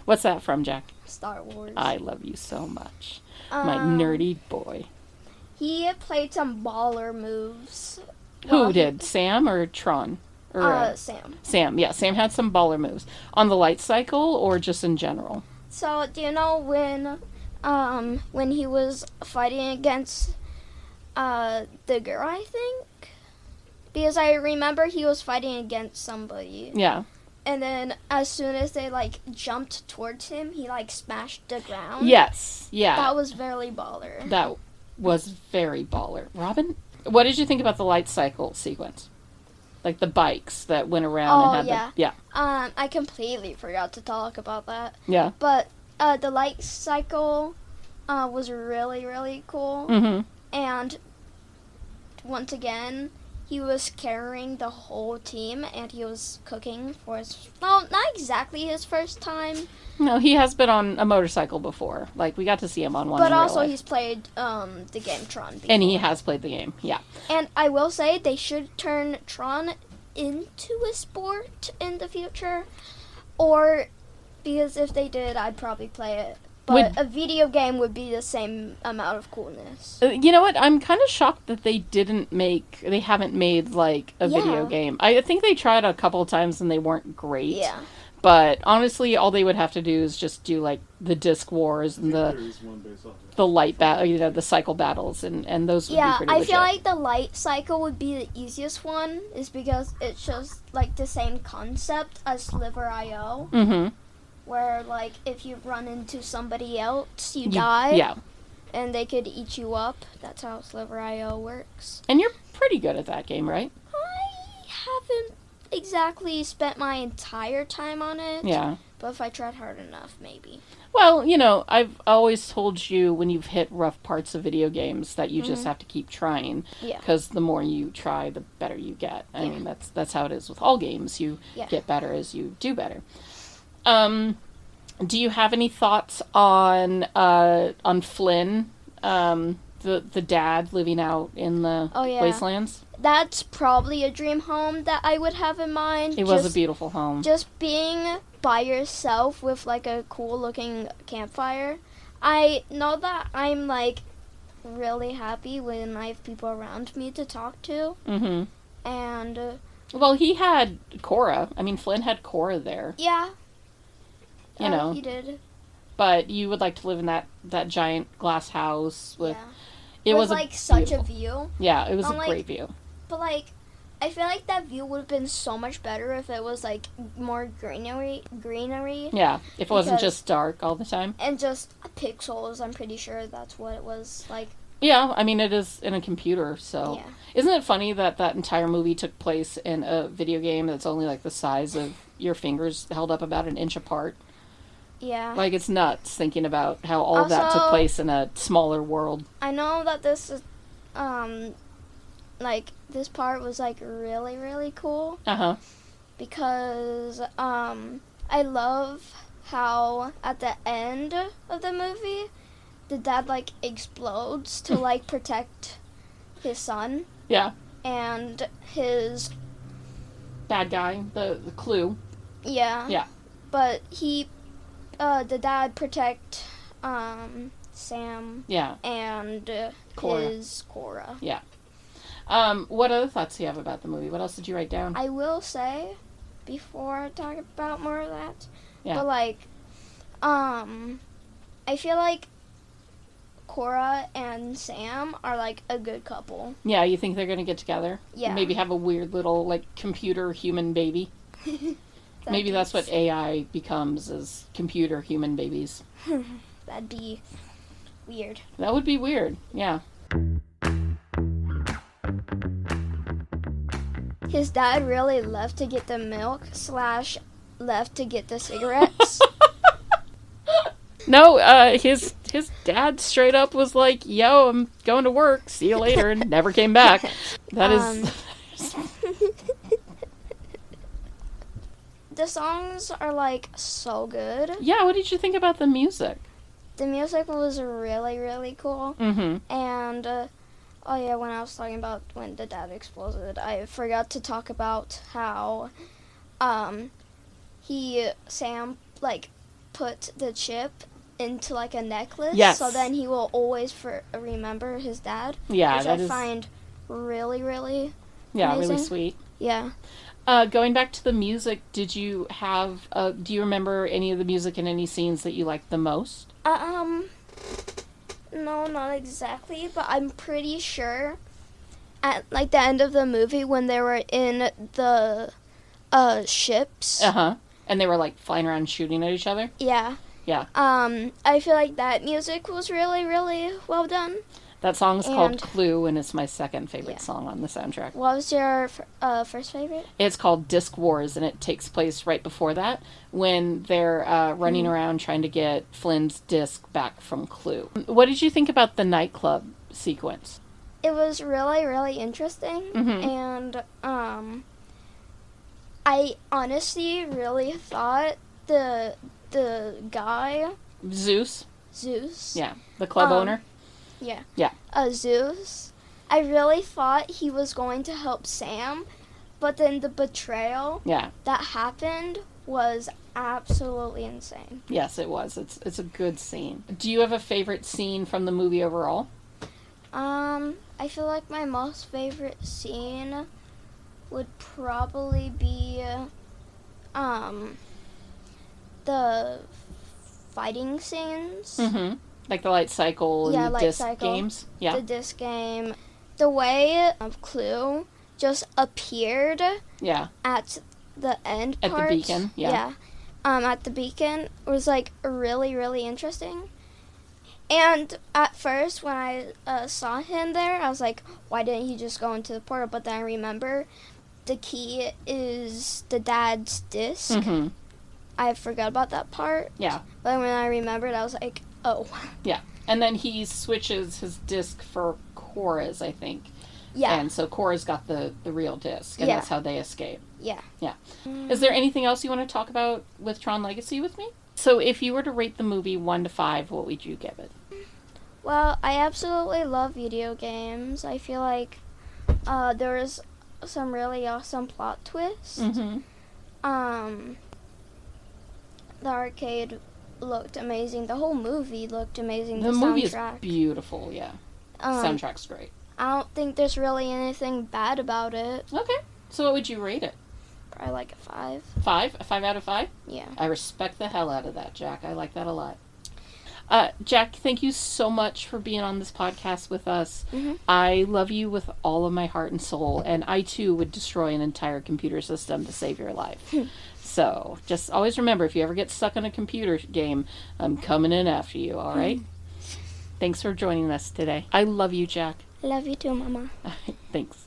What's that from, Jack? Star Wars. I love you so much. My nerdy boy. He played some baller moves. Who did? Sam or Tron? Or, Sam. Sam, yeah. Sam had some baller moves. On the light cycle or just in general? So, do you know when he was fighting against the girl, I think? Because I remember he was fighting against somebody. Yeah. And then as soon as they, like, jumped towards him, he, like, smashed the ground. Yes, yeah. That was very baller. That was very baller. Robin, what did you think about the light cycle sequence? Like the bikes that went around and had yeah. I completely forgot to talk about that. Yeah. But the light cycle was really, really cool. Mm-hmm. And once again, he was carrying the whole team, and he was cooking for his... Well, not exactly his first time. No, he has been on a motorcycle before. Like, we got to see him on one But in real also, life. he's played the game Tron before. And he has played the game, yeah. And I will say, they should turn Tron into a sport in the future. Or, because if they did, I'd probably play it. But a video game would be the same amount of coolness. You know what? I'm kind of shocked that they haven't made, like, a video game. I think they tried a couple of times and they weren't great. Yeah. But honestly, all they would have to do is just do like the disc wars and the light battle, the cycle battles, and those would be pretty legit. I feel like the light cycle would be the easiest one, is because it's just like the same concept as Sliver.io. Mm-hmm. Where like if you run into somebody else, you die. Yeah. And they could eat you up. That's how Sliver.io works. And you're pretty good at that game, right? I haven't exactly spent my entire time on it. Yeah. But if I tried hard enough, maybe. Well, I've always told you when you've hit rough parts of video games that you just have to keep trying. Yeah. Because the more you try, the better you get. I mean, that's how it is with all games. You get better as you do better. Do you have any thoughts on Flynn, the dad living out in the wastelands? That's probably a dream home that I would have in mind. It was a beautiful home. Just being by yourself with like a cool looking campfire. I know that I'm like really happy when I have people around me to talk to. Mm-hmm. And well, he had Cora. I mean, Flynn had Cora there. Yeah. He did. But you would like to live in that giant glass house with. Yeah. It was like such a view. Yeah, it was a great view. But like, I feel like that view would have been so much better if it was like more greenery. Yeah, if it wasn't just dark all the time. And just pixels. I'm pretty sure that's what it was like. Yeah, I mean, it is in a computer, so. Yeah. Isn't it funny that entire movie took place in a video game that's only like the size of your fingers, held up about an inch apart? Yeah. Like, it's nuts thinking about how all of that took place in a smaller world. I know that this is, like, this part was, like, really, really cool. Uh-huh. Because, I love how at the end of the movie, the dad, like, explodes to, like, protect his son. Yeah. And his... bad guy, the Clue. Yeah. Yeah. But the dad protect Sam. Yeah. And his Cora. Yeah. What other thoughts do you have about the movie? What else did you write down? I will say, before I talk about more of that, but like, I feel like Cora and Sam are like a good couple. Yeah, you think they're gonna get together? Yeah. Maybe have a weird little like computer human baby. Maybe that's what AI becomes, is computer human babies. That'd be weird. That would be weird, yeah. His dad really left to get the milk / left to get the cigarettes. No, his dad straight up was like, yo, I'm going to work, see you later, and never came back. That is... The songs are, like, so good. Yeah, what did you think about the music? The music was really, really cool. Mm-hmm. And, when I was talking about when the dad exploded, I forgot to talk about how, Sam, like, put the chip into, like, a necklace. Yes. So then he will always remember his dad. Yeah, which I find really, really amazing. Really sweet. Yeah. Going back to the music, did you have, do you remember any of the music in any scenes that you liked the most? No, not exactly, but I'm pretty sure at, like, the end of the movie when they were in the, ships. Uh-huh. And they were, like, flying around shooting at each other? Yeah. Yeah. I feel like that music was really, really well done. That song is called Clue, and it's my second favorite song on the soundtrack. What was your first favorite? It's called Disc Wars, and it takes place right before that, when they're running around trying to get Flynn's disc back from Clue. What did you think about the nightclub sequence? It was really, really interesting, and I honestly really thought the guy... Zeus? Yeah, the club owner? Yeah. Yeah. Zeus. I really thought he was going to help Sam, but then the betrayal that happened was absolutely insane. Yes, it was. It's a good scene. Do you have a favorite scene from the movie overall? I feel like my most favorite scene would probably be the fighting scenes. Mm-hmm. Like the light cycle and the disc games. Yeah. The disc game. The way Clue just appeared at the end part. At the beacon, yeah. At the beacon was like really, really interesting. And at first when I saw him there, I was like, why didn't he just go into the portal? But then I remember the key is the dad's disc. Mm-hmm. I forgot about that part. Yeah. But when I remembered, I was like, oh. Yeah. And then he switches his disc for Cora's, I think. Yeah. And so Cora's got the real disc, and that's how they escape. Yeah. Yeah. Is there anything else you want to talk about with Tron Legacy with me? So if you were to rate the movie 1 to 5, what would you give it? Well, I absolutely love video games. I feel like there was some really awesome plot twists. Mm-hmm. The arcade looked amazing. The whole movie looked amazing. The movie is beautiful, yeah. Soundtrack's great. I don't think there's really anything bad about it. Okay. So what would you rate it? Probably like a 5. 5? A 5 out of 5? Yeah. I respect the hell out of that, Jack. I like that a lot. Jack, thank you so much for being on this podcast with us. Mm-hmm. I love you with all of my heart and soul, and I too would destroy an entire computer system to save your life. So just always remember, if you ever get stuck on a computer game, I'm coming in after you, all right? Thanks for joining us today. I love you, Jack. Love you too, Mama. Thanks.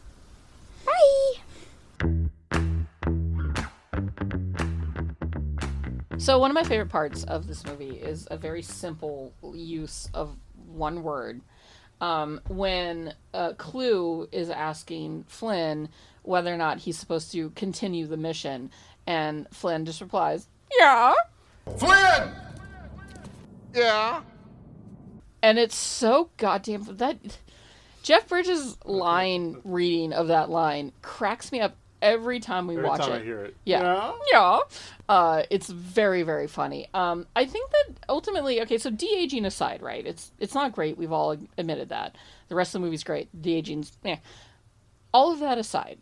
Bye! So one of my favorite parts of this movie is a very simple use of one word. When Clue is asking Flynn whether or not he's supposed to continue the mission, and Flynn just replies, "Yeah." Flynn! Yeah? And it's so goddamn... that Jeff Bridges' line reading of that line cracks me up every time we watch it. Every time I hear it. Yeah. It's very, very funny. I think that ultimately, okay, so de-aging aside, right? It's not great. We've all admitted that. The rest of the movie's great. De-aging's, all of that aside,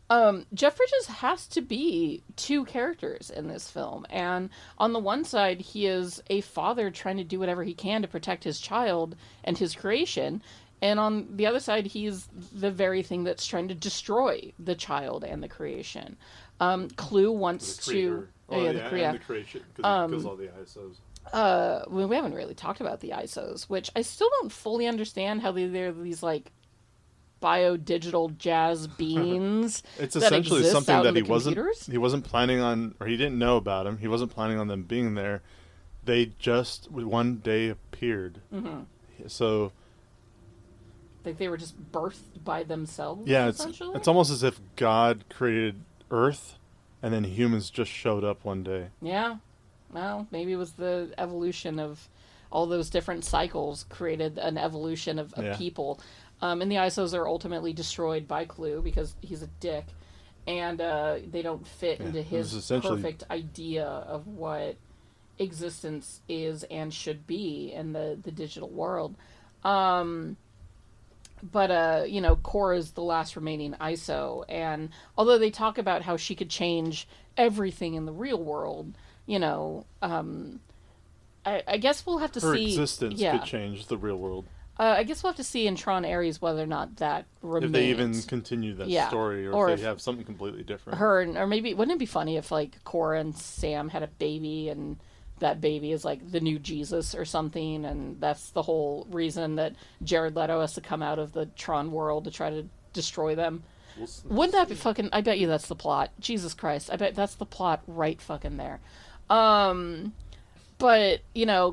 Jeff Bridges has to be two characters in this film. And on the one side, he is a father trying to do whatever he can to protect his child and his creation. And on the other side, he's the very thing that's trying to destroy the child and the creation. Clue wants to... the creation, because he kills all the ISOs. We haven't really talked about the ISOs, which I still don't fully understand how they're these, like, bio-digital jazz beans. It's that essentially exist something out that in he wasn't planning on, or he didn't know about them. He wasn't planning on them being there. They just one day appeared. Mm-hmm. So... like they were just birthed by themselves, yeah, essentially? it's almost as if God created Earth, and then humans just showed up one day. Yeah. Well, maybe it was the evolution of all those different cycles created an evolution of people. And the ISOs are ultimately destroyed by Clue because he's a dick. And they don't fit into his perfect idea of what existence is and should be in the digital world. But, Cora's the last remaining ISO, and although they talk about how she could change everything in the real world, I guess we'll have to see... Her existence could change the real world. I guess we'll have to see in Tron Ares whether or not that remains. If they even continue that story, or if they have something completely different. Or maybe, wouldn't it be funny if, like, Cora and Sam had a baby, and that baby is like the new Jesus or something, and that's the whole reason that Jared Leto has to come out of the Tron world to try to destroy them. Wouldn't that be fucking... I bet you that's the plot. Jesus Christ. I bet that's the plot right fucking there. But,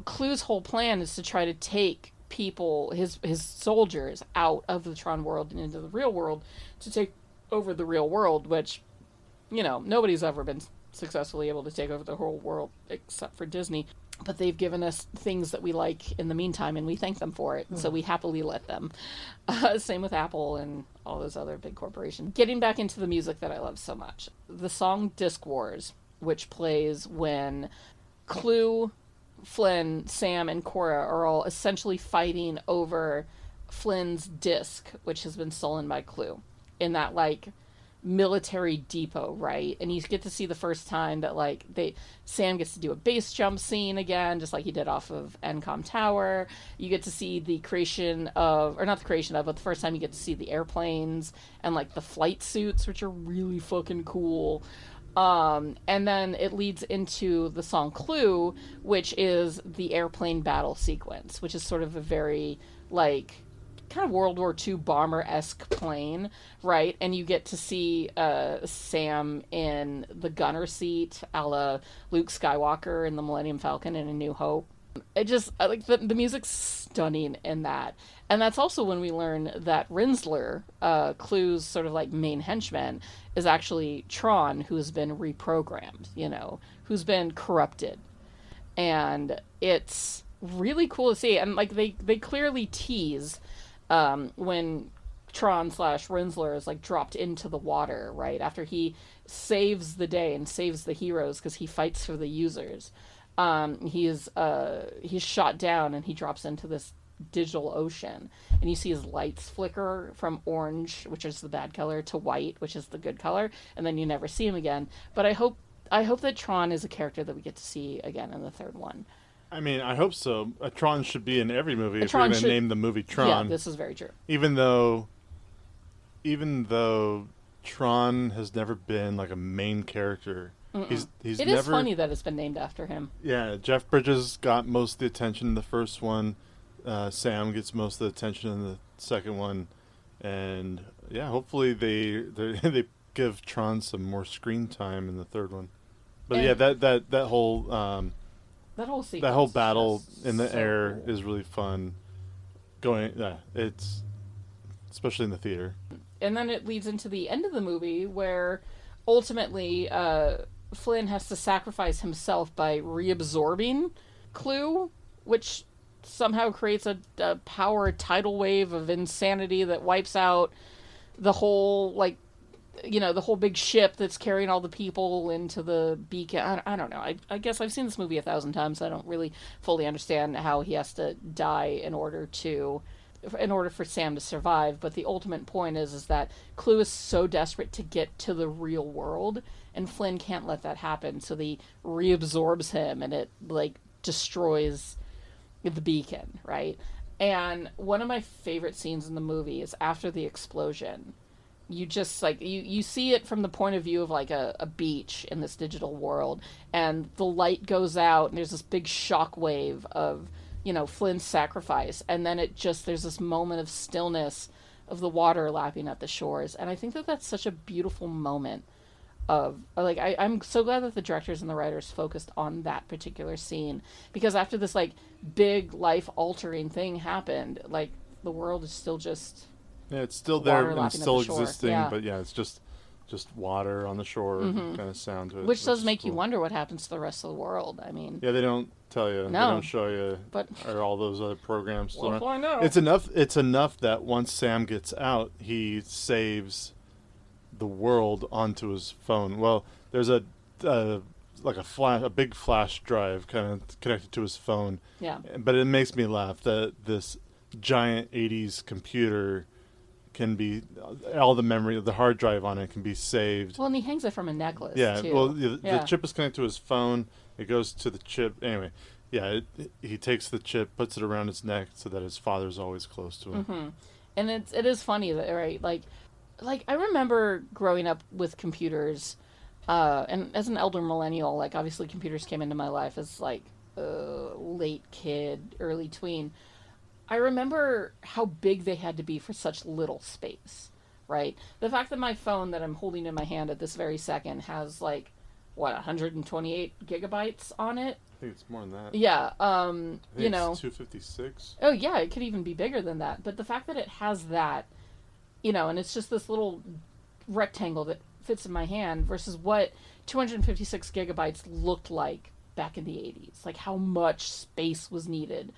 Clue's whole plan is to try to take people, his soldiers, out of the Tron world and into the real world to take over the real world, which, nobody's ever been successfully able to take over the whole world except for Disney. But they've given us things that we like in the meantime, and we thank them for it. So we happily let them. Same with Apple and all those other big corporations. Getting back into the music that I love so much. The song Disc Wars, which plays when Clue, Flynn, Sam, and Cora are all essentially fighting over Flynn's disc, which has been stolen by Clue. In that, like, military depot, right? And you get to see the first time that like Sam gets to do a base jump scene again, just like he did off of Encom Tower. You get to see the creation of, or not the creation of, but the first time you get to see the airplanes and like the flight suits, which are really fucking cool. And then it leads into the song Clue, which is the airplane battle sequence, which is sort of a very like kind of World War II bomber-esque plane, right? And you get to see Sam in the gunner seat, a la Luke Skywalker in the Millennium Falcon in A New Hope. It just, like, the music's stunning in that. And that's also when we learn that Rinsler, Clue's sort of like main henchman, is actually Tron, who's been reprogrammed, you know, who's been corrupted. And it's really cool to see. And like they clearly tease when Tron / Rinsler is like dropped into the water, right? After he saves the day and saves the heroes because he fights for the users. He's shot down and he drops into this digital ocean, and you see his lights flicker from orange, which is the bad color, to white, which is the good color, and then you never see him again. But I hope that Tron is a character that we get to see again in the third one. I mean, I hope so. Tron should be in every movie if you're going to name the movie Tron. Yeah, this is very true. Even though Tron has never been like a main character. He's It never... is funny that it's been named after him. Yeah, Jeff Bridges got most of the attention in the first one. Sam gets most of the attention in the second one. And yeah, hopefully they give Tron some more screen time in the third one. But yeah, that whole sequence, that whole battle in the so air cool. is really fun. It's especially in the theater. And then it leads into the end of the movie where ultimately Flynn has to sacrifice himself by reabsorbing Clue, which somehow creates a power tidal wave of insanity that wipes out the whole, like, you know, the whole big ship that's carrying all the people into the beacon. I don't know. I guess I've seen this movie 1,000 times. So I don't really fully understand how he has to die in order for Sam to survive. But the ultimate point is that Clue is so desperate to get to the real world, and Flynn can't let that happen. So he reabsorbs him, and it like destroys the beacon, right? And one of my favorite scenes in the movie is after the explosion. You just like you see it from the point of view of like a beach in this digital world, and the light goes out, and there's this big shock wave of, you know, Flynn's sacrifice, and then there's this moment of stillness of the water lapping at the shores. And I think that that's such a beautiful moment of, like, I'm so glad that the directors and the writers focused on that particular scene, because after this like big life altering thing happened, like the world is still just it's still there and still the existing, yeah. But yeah, it's just water on the shore kind of sound to it, which does make you wonder what happens to the rest of the world. I mean, yeah, they don't tell you, they don't show you, but or all those other programs. Well, I know. It's enough that once Sam gets out, he saves the world onto his phone. Well, there's a big flash drive kind of connected to his phone. Yeah. But it makes me laugh that this giant 80s computer can be, all the memory of the hard drive on it can be saved. Well, and he hangs it from a necklace, yeah, too. Well, the chip is connected to his phone. It goes to the chip. Anyway, yeah, he takes the chip, puts it around his neck so that his father's always close to him. Mm-hmm. And it is funny that, right, like I remember growing up with computers, and as an elder millennial, like obviously computers came into my life as like late kid, early tween. I remember how big they had to be for such little space, right? The fact that my phone that I'm holding in my hand at this very second has like, 128 gigabytes on it? I think it's more than that. Yeah, you know. It's 256. Oh yeah, it could even be bigger than that. But the fact that it has that, you know, and it's just this little rectangle that fits in my hand versus what 256 gigabytes looked like back in the 80s. Like how much space was needed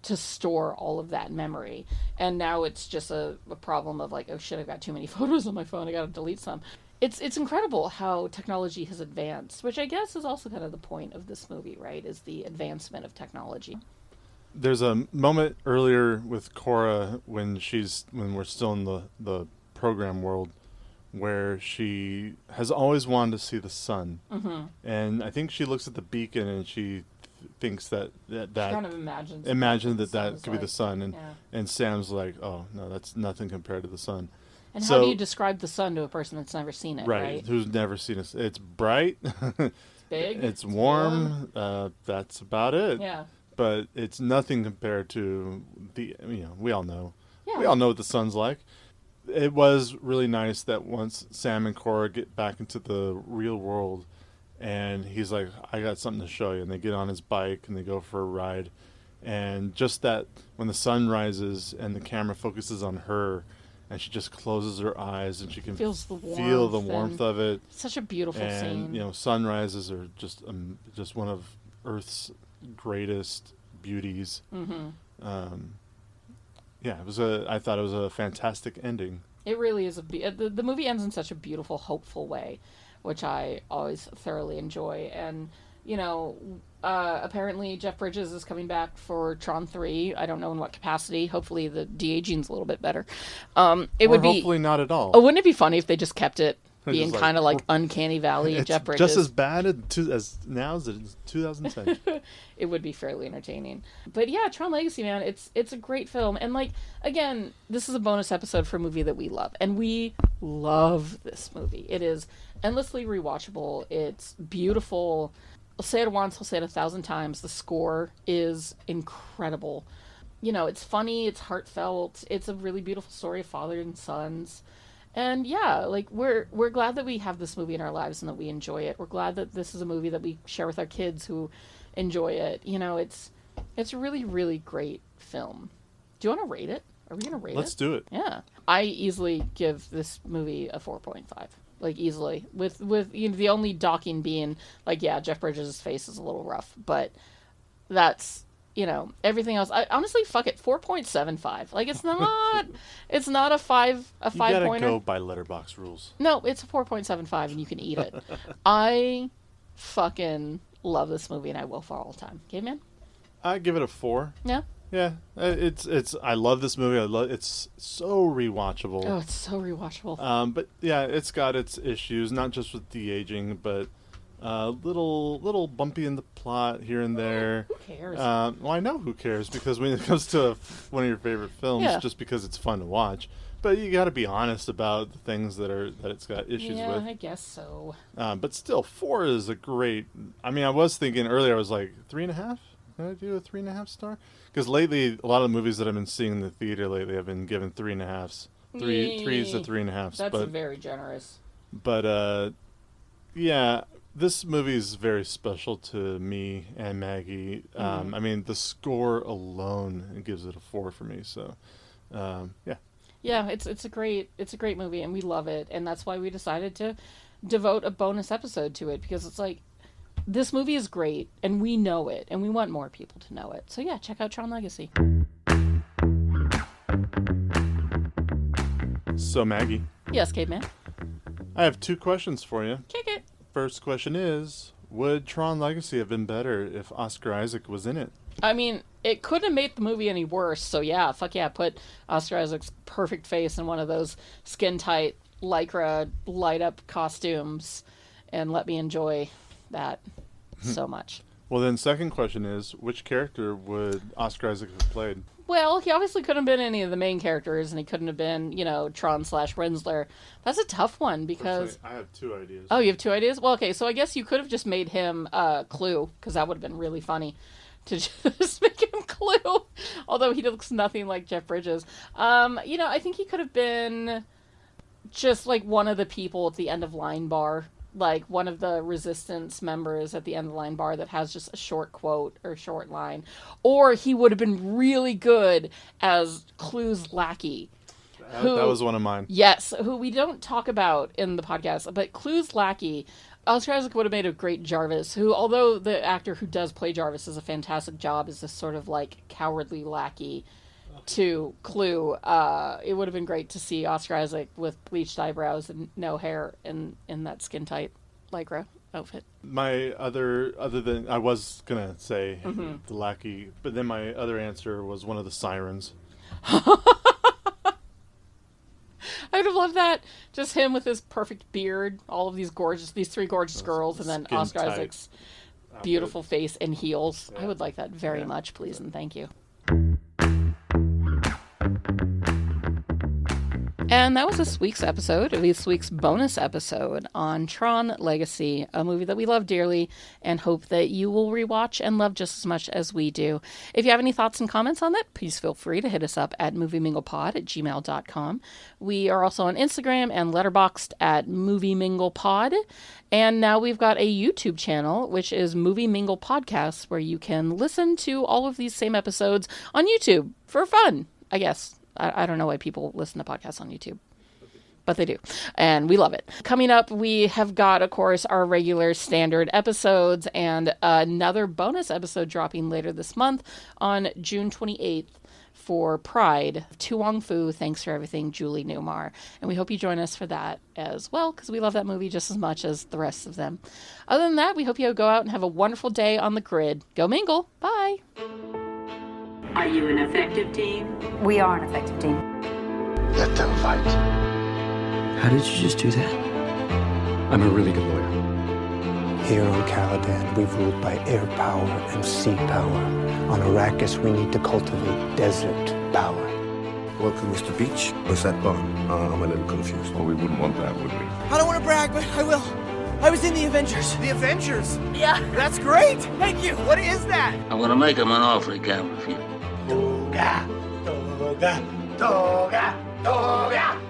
to store all of that memory. And now it's just a problem of like, oh shit, I've got too many photos on my phone, I gotta delete some. It's incredible how technology has advanced, which I guess is also kind of the point of this movie, right, is the advancement of technology. There's a moment earlier with Cora when we're still in the program world, where she has always wanted to see the sun. Mm-hmm. And I think she looks at the beacon and she thinks that She kind of imagines that could be the sun. And Sam's like, oh, no, that's nothing compared to the sun. And how do you describe the sun to a person that's never seen it, right? Who's never seen it. It's bright. It's big. It's warm. That's about it. Yeah. But it's nothing compared to we all know. Yeah. We all know what the sun's like. It was really nice that once Sam and Cora get back into the real world, and he's like, I got something to show you. And they get on his bike and they go for a ride. And just that when the sun rises and the camera focuses on her, and she just closes her eyes and she can feel the warmth of it. Such a beautiful scene. And, sunrises are just one of Earth's greatest beauties. Mm-hmm. I thought it was a fantastic ending. It really is. The movie ends in such a beautiful, hopeful way, which I always thoroughly enjoy. And, apparently Jeff Bridges is coming back for Tron 3. I don't know in what capacity. Hopefully the de-aging's a little bit better. Hopefully not at all. Oh, wouldn't it be funny if they just kept it being kind of like Uncanny Valley Jeff Bridges? Just as bad as now as it is 2010. It would be fairly entertaining. But yeah, Tron Legacy, man, it's a great film. And again, this is a bonus episode for a movie that we love. And we love this movie. It is endlessly rewatchable. It's beautiful. I'll say it once, I'll say it 1,000 times. The score is incredible. It's funny, it's heartfelt. It's a really beautiful story of father and sons. And yeah, we're glad that we have this movie in our lives and that we enjoy it. We're glad that this is a movie that we share with our kids who enjoy it. It's a really, really great film. Do you want to rate it? Are we going to rate it? Let's do it. Yeah. I easily give this movie a 4.5. Easily. With the only docking being, Jeff Bridges' face is a little rough. But that's, everything else. I honestly, fuck it, 4.75. It's not a 5 You gotta pointer. go by letterbox rules. No, it's a 4.75 and you can eat it. I fucking love this movie and I will for all time. Caveman? I give it a 4. Yeah. Yeah, I love this movie. It's so rewatchable. Oh, it's so rewatchable. But yeah, it's got its issues, not just with de-aging, but little bumpy in the plot here and there. Who cares? Well, I know who cares, because when it comes to one of your favorite films, just because it's fun to watch. But you got to be honest about the things that it's got issues with. Yeah, I guess so. But still, 4 is a great. I mean, I was thinking earlier, I was like 3.5. Can I do a 3.5 star? Because lately, a lot of the movies that I've been seeing in the theater lately, I've been given 3.5s. 3s to 3.5s. That's very generous. But yeah, this movie is very special to me and Maggie. Mm-hmm. I mean, the score alone gives it a 4 for me. So, yeah. Yeah, it's a great movie and we love it, and that's why we decided to devote a bonus episode to it, because it's this movie is great, and we know it, and we want more people to know it. So yeah, check out Tron Legacy. So Maggie. Yes, Caveman. I have 2 questions for you. Kick it. First question is, would Tron Legacy have been better if Oscar Isaac was in it? I mean, it couldn't have made the movie any worse, so yeah, fuck yeah, put Oscar Isaac's perfect face in one of those skin-tight Lycra light-up costumes, and let me enjoy that so much. Well, then second question is, which character would Oscar Isaac have played? Well, he obviously couldn't have been any of the main characters, and he couldn't have been, Tron/Rensler. That's a tough one, because... Actually, I have 2 ideas. Oh, you have 2 ideas? Well, okay, so I guess you could have just made him Clue, because that would have been really funny to just make him Clue, although he looks nothing like Jeff Bridges. I think he could have been just, one of the people at the end of Line Bar, one of the Resistance members at the end of the Line Bar that has just a short quote or short line. Or he would have been really good as Clue's lackey. That was one of mine. Yes, who we don't talk about in the podcast, but Clue's lackey, Oscar Isaac would have made a great Jarvis, who, although the actor who does play Jarvis does a fantastic job, is this sort of cowardly lackey to Clue. It would have been great to see Oscar Isaac with bleached eyebrows and no hair in that skin-tight Lycra outfit. My other than, I was going to say the lackey, but then my other answer was one of the sirens. I would have loved that. Just him with his perfect beard, all of these three gorgeous girls, and then Skin Oscar tight Isaac's beautiful outfit. face and heels. Yeah. I would like that very much, please, and thank you. And that was this week's bonus episode on Tron Legacy, a movie that we love dearly and hope that you will rewatch and love just as much as we do. If you have any thoughts and comments on that, please feel free to hit us up at movieminglepod@gmail.com. We are also on Instagram and Letterboxd at movieminglepod. And now we've got a YouTube channel, which is Movie Mingle Podcasts, where you can listen to all of these same episodes on YouTube for fun, I guess. I don't know why people listen to podcasts on YouTube, but they do, and we love it. Coming up, we have got, of course, our regular standard episodes and another bonus episode dropping later this month on June 28th for Pride. To Wong Fu, Thanks for Everything, Julie Newmar. And we hope you join us for that as well, because we love that movie just as much as the rest of them. Other than that, we hope you go out and have a wonderful day on the grid. Go mingle. Bye. Are you an effective team? We are an effective team. Let them fight. How did you just do that? I'm a really good lawyer. Here on Caladan, we've ruled by air power and sea power. On Arrakis, we need to cultivate desert power. Welcome, Mr. Beach. What's that bar? I'm a little confused. Well, we wouldn't want that, would we? I don't want to brag, but I will. I was in the Avengers. The Avengers? Yeah. That's great. Thank you. What is that? I'm gonna make him an offer he can't refuse. Toga, toga, toga, toga.